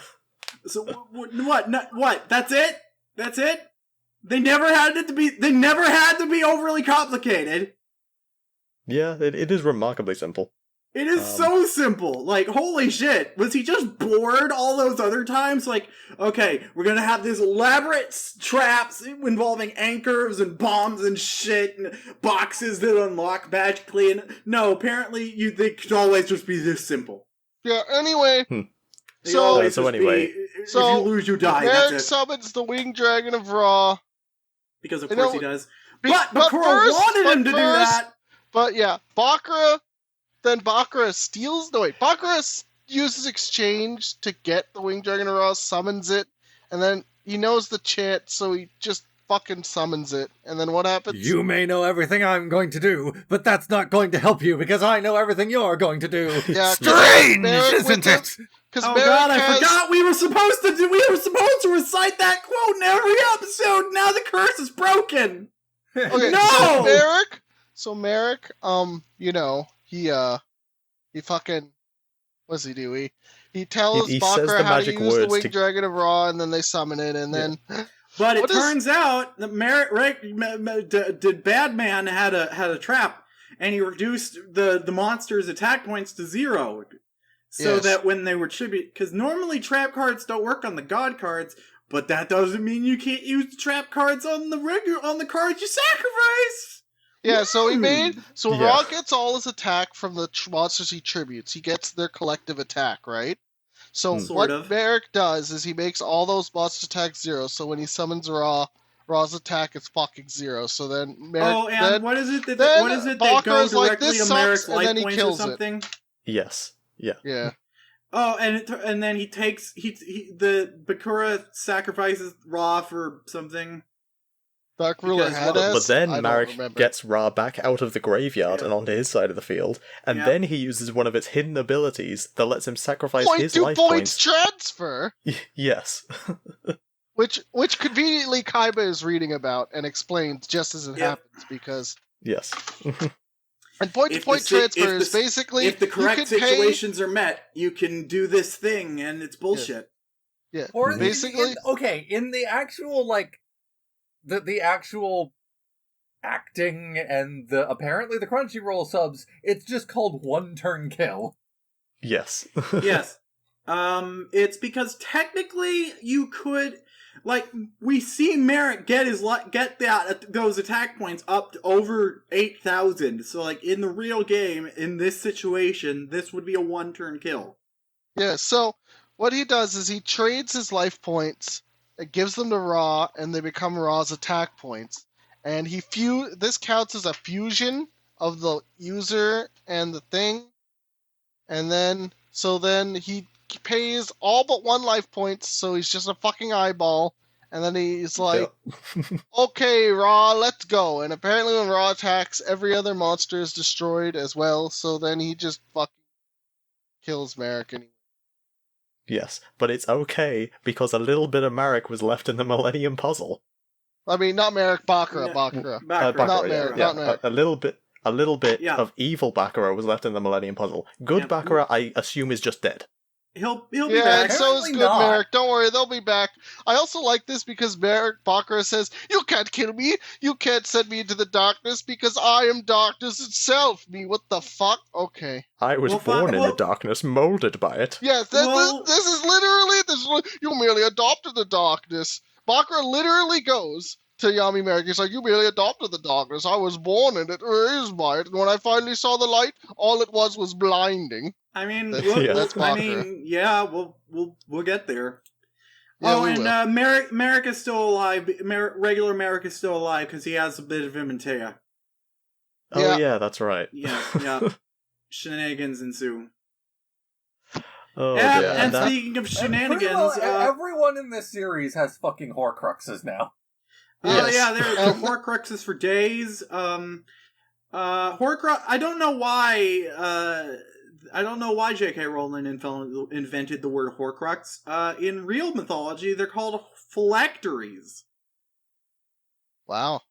So what? What? That's it? That's it? They never had to be overly complicated. Yeah, it is remarkably simple. It is so simple. Like, holy shit. Was he just bored all those other times? Like, okay, we're gonna have these elaborate traps involving anchors and bombs and shit and boxes that unlock magically. And no, apparently they could always just be this simple. Yeah, anyway. So if you lose, you die. Marik summons the Winged Dragon of Ra. Because of course he does. But Bakura wanted him to do that. But yeah, Bakura uses exchange to get the Winged Dragon of Ra, summons it, and then he knows the chant, so he just fucking summons it. And then what happens? You may know everything I'm going to do, but that's not going to help you because I know everything you're going to do. Yeah, strange, isn't it? God, I forgot we were supposed to recite that quote in every episode. Now the curse is broken. Okay, no! So Marik, he fucking, what does he do? He tells Bakura how to use the Winged Dragon of Ra, and then they summon it, and then... But it turns out that Badman had a trap, and he reduced the monster's attack points to 0. So that when they were tribute... Because normally trap cards don't work on the god cards, but that doesn't mean you can't use the trap cards on the cards you sacrifice! Yeah, so Ra gets all his attack from the monsters he tributes. He gets their collective attack, right? So what Marik does is he makes all those monster attacks 0. So when he summons Ra's attack is fucking 0. So then Marik. What is it that go directly to Marik's life points or something? Yes. Yeah. Yeah. Oh, and then the Bakura sacrifices Ra for something. Dark Ruler but then Marik gets Ra back out of the graveyard and onto his side of the field, and then he uses one of its hidden abilities that lets him sacrifice his life points. Transfer. Yes. which conveniently Kaiba is reading about and explains just as it happens because yes. And point-to-point transfer is basically if the correct situations are met, you can do this thing, and it's bullshit. Yeah. Or basically, in the actual the actual acting and apparently the Crunchyroll subs, it's just called one turn kill. Yes. Yes. It's because technically you could, we see Marik get those attack points up to over 8,000. So in the real game, in this situation, this would be a one turn kill. Yeah. So what he does is he trades his life points. It gives them to Ra, and they become Ra's attack points. And this counts as a fusion of the user and the thing. And then he pays all but 1 life point, so he's just a fucking eyeball. And then he's like, okay, Ra, let's go. And apparently when Ra attacks, every other monster is destroyed as well. So then he just fucking kills Marik anyway. Yes, but it's okay, because a little bit of Marik was left in the Millennium puzzle. I mean, not Marik, Bakura, No, Bakura. Bakura. Not yeah, Marik, yeah. not Marik. A little bit Yeah. of evil Bakura was left in the Millennium Puzzle. Good Yeah. Bakura, I assume, is just dead. He'll be Yeah, back. and so is Apparently good not. Marik. Don't worry, they'll be back. I also like this because Marik Bakura says, "You can't kill me. You can't send me into the darkness because I am darkness itself." Me, what the fuck? Okay. I was Well, born in well- the darkness, molded by it. Yes, Well- this is literally this. You merely adopted the darkness. Bakura literally goes to Yami Marik. He's like, "You merely adopted the darkness. I was born in it, raised by it. And when I finally saw the light, all it was blinding." I mean, That's I Bakura. mean, yeah, we'll get there. Yeah, we will. and Marik is still alive. Regular Marik is still alive because he has a bit of him and Taya. Oh Yeah. yeah, that's right. Yeah. Shenanigans ensue. Oh and yeah, and that- speaking of And pretty shenanigans, well, everyone in this series has fucking Horcruxes now. Yes. yeah, there are Horcruxes for days. Horcrux. I don't know why. I don't know why J.K. Rowling invented the word Horcrux. In real mythology, they're called phylacteries. Wow.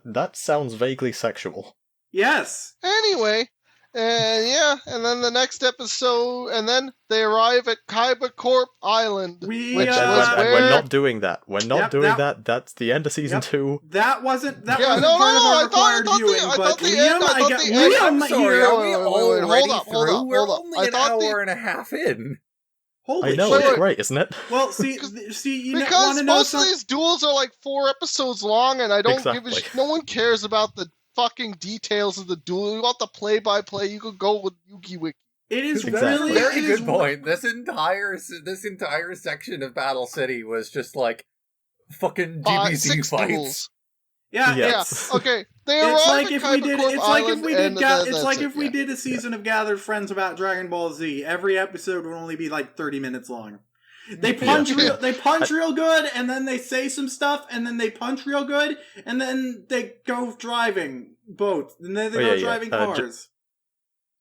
that sounds vaguely sexual. Yes. Anyway, and then the next episode, and then they arrive at Kaiba Corp Island. We Which And was we're where- not doing that. We're not Yep, doing that- that. That's the end of season Yep. 2. that wasn't Yeah, part no, of our I required thought viewing. I But thought the Liam, end- I I thought get the end- Liam I'm sorry, here. are we Wait, already hold through? up, We're hold up. only I an thought hour and a half in. Holy I know, shit! it's great, isn't it? Well, see, you want Because to know most of something? these duels are like 4 episodes long, and I don't give a Exactly. No one cares about the fucking details of the duel. You want the play-by-play, you could go with Yugi Wiki. It is Exactly. really Very it is good point. This entire section of Battle City was just like fucking DBZ 6 fights. duels. Yeah, Yeah. it's Okay, they it's arrive like at if we Kaiba did. Corp It's like if Island, we did. and It's that's like it, if we yeah. did a season of Gathered Friends about Dragon Ball Z. Every episode would only be like 30 minutes long. They punch Yeah. real good, and then they say some stuff, and then they punch real good, and then they go driving boats, and then they Oh, go yeah. driving J- cars.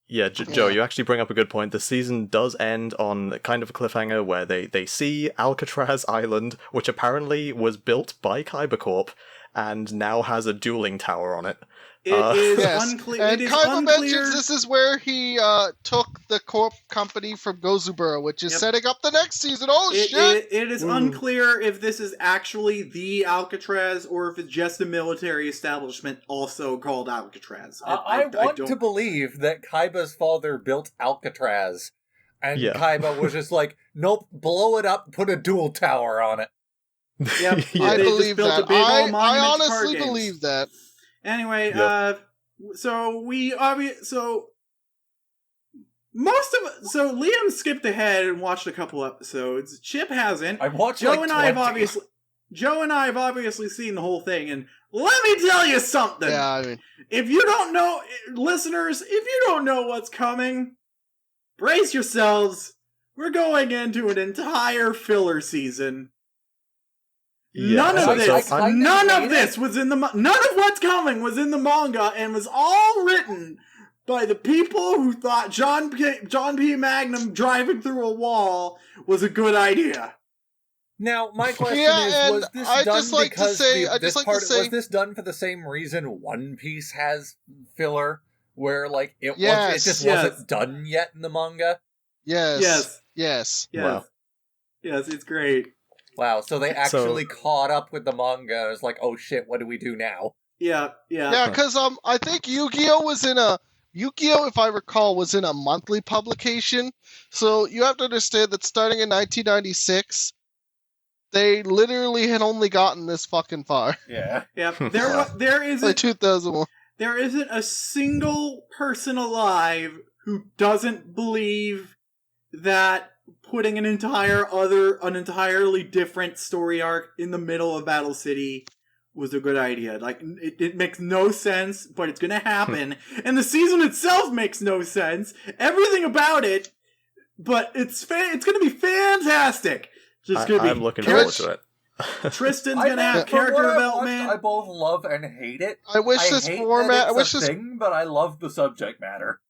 Yeah, Joe, Yeah. you actually bring up a good point. The season does end on kind of a cliffhanger where they see Alcatraz Island, which apparently was built by Kaiba Corp and now has a dueling tower on it. It is Yes. unclear. And It is Kaiba unclear. mentions this is where he took the corp company from Gozubura, which is Yep. setting up the next season. Oh, shit! It is unclear if this is actually the Alcatraz or if it's just a military establishment also called Alcatraz. I want don't- to believe that Kaiba's father built Alcatraz, and Yeah. Kaiba was just like, "Nope, blow it up, put a dual tower on it." Yep. I They just believe built a that. big old I monument to card honestly games. believe that. Anyway, Yep. so Liam skipped ahead and watched a couple episodes. Chip hasn't. I watched Joe like and I have 20. Joe and I have obviously seen the whole thing, and let me tell you something. Yeah, I mean, If you don't know, listeners, if you don't know what's coming, brace yourselves. We're going into an entire filler season. Yeah, None so- of so this, I'm- none of this was in the, none of what's coming was in the manga, and was all written by the people who thought John P. Magnum driving through a wall was a good idea. Now, my question Yeah, is: and was this I'd done just like to because say- the- I'd this just like to part say- was this done for the same reason One Piece has filler, where like it Yes, just yes. wasn't done yet in the manga? yes, Yes, yes. yes, Wow. yes, it's great. Wow, so they actually caught up with the manga. It's like, oh shit, what do we do now? Yeah, yeah. Yeah, because I think Yu-Gi-Oh, if I recall, was in a monthly publication. So you have to understand that starting in 1996, they literally had only gotten this fucking far. Yeah. Yeah, Yeah. there Like isn't 2001. there isn't a single person alive who doesn't believe that putting an entirely different story arc in the middle of Battle City was a good idea. Like, it makes no sense, but it's gonna happen. And the season itself makes no sense. Everything about it, but it's gonna be fantastic. Just gonna be I'm looking forward to it. Tristan's I gonna know, have from character what I watched, development. I both love and hate it. I wish I this hate format. that I it's wish a this. thing, but I love the subject matter.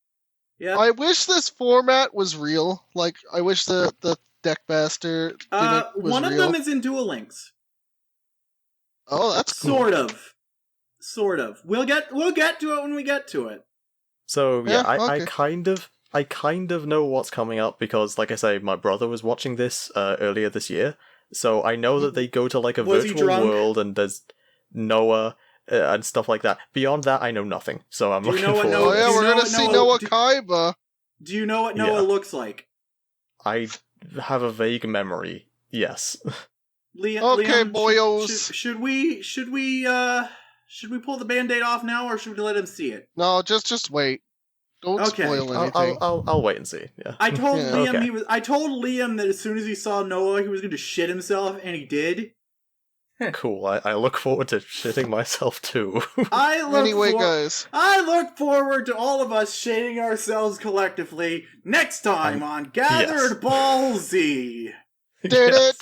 Yeah. I wish this format was real. Like, I wish the Deckmaster gimmick was One of real. them is in Duel Links. Oh, that's cool. Sort of. We'll get to it when we get to it. So yeah, I okay. kind of know what's coming up because, like I say, my brother was watching this earlier this year, so I know that they go to like a Was he virtual drunk? world and there's Noah and stuff like that. Beyond that, I know nothing. So I'm Do you looking know what forward. Oh Do yeah, you we're know gonna what see Noah- Noah do- Kaiba. Do you know what Yeah. Noah looks like? I have a vague memory. Yes. Liam, Okay, Liam, boyos. should we pull the Band-Aid off now, or should we let him see it? No, just wait. Don't Okay. spoil anything. I'll wait and see. Yeah. I told Yeah. Liam Okay. I told Liam that as soon as he saw Noah, he was going to shit himself, and he did. Cool. I look forward to shitting myself too. Anyway, guys. I look forward to all of us shitting ourselves collectively next time on Gathered yes. Ball Z. Yes.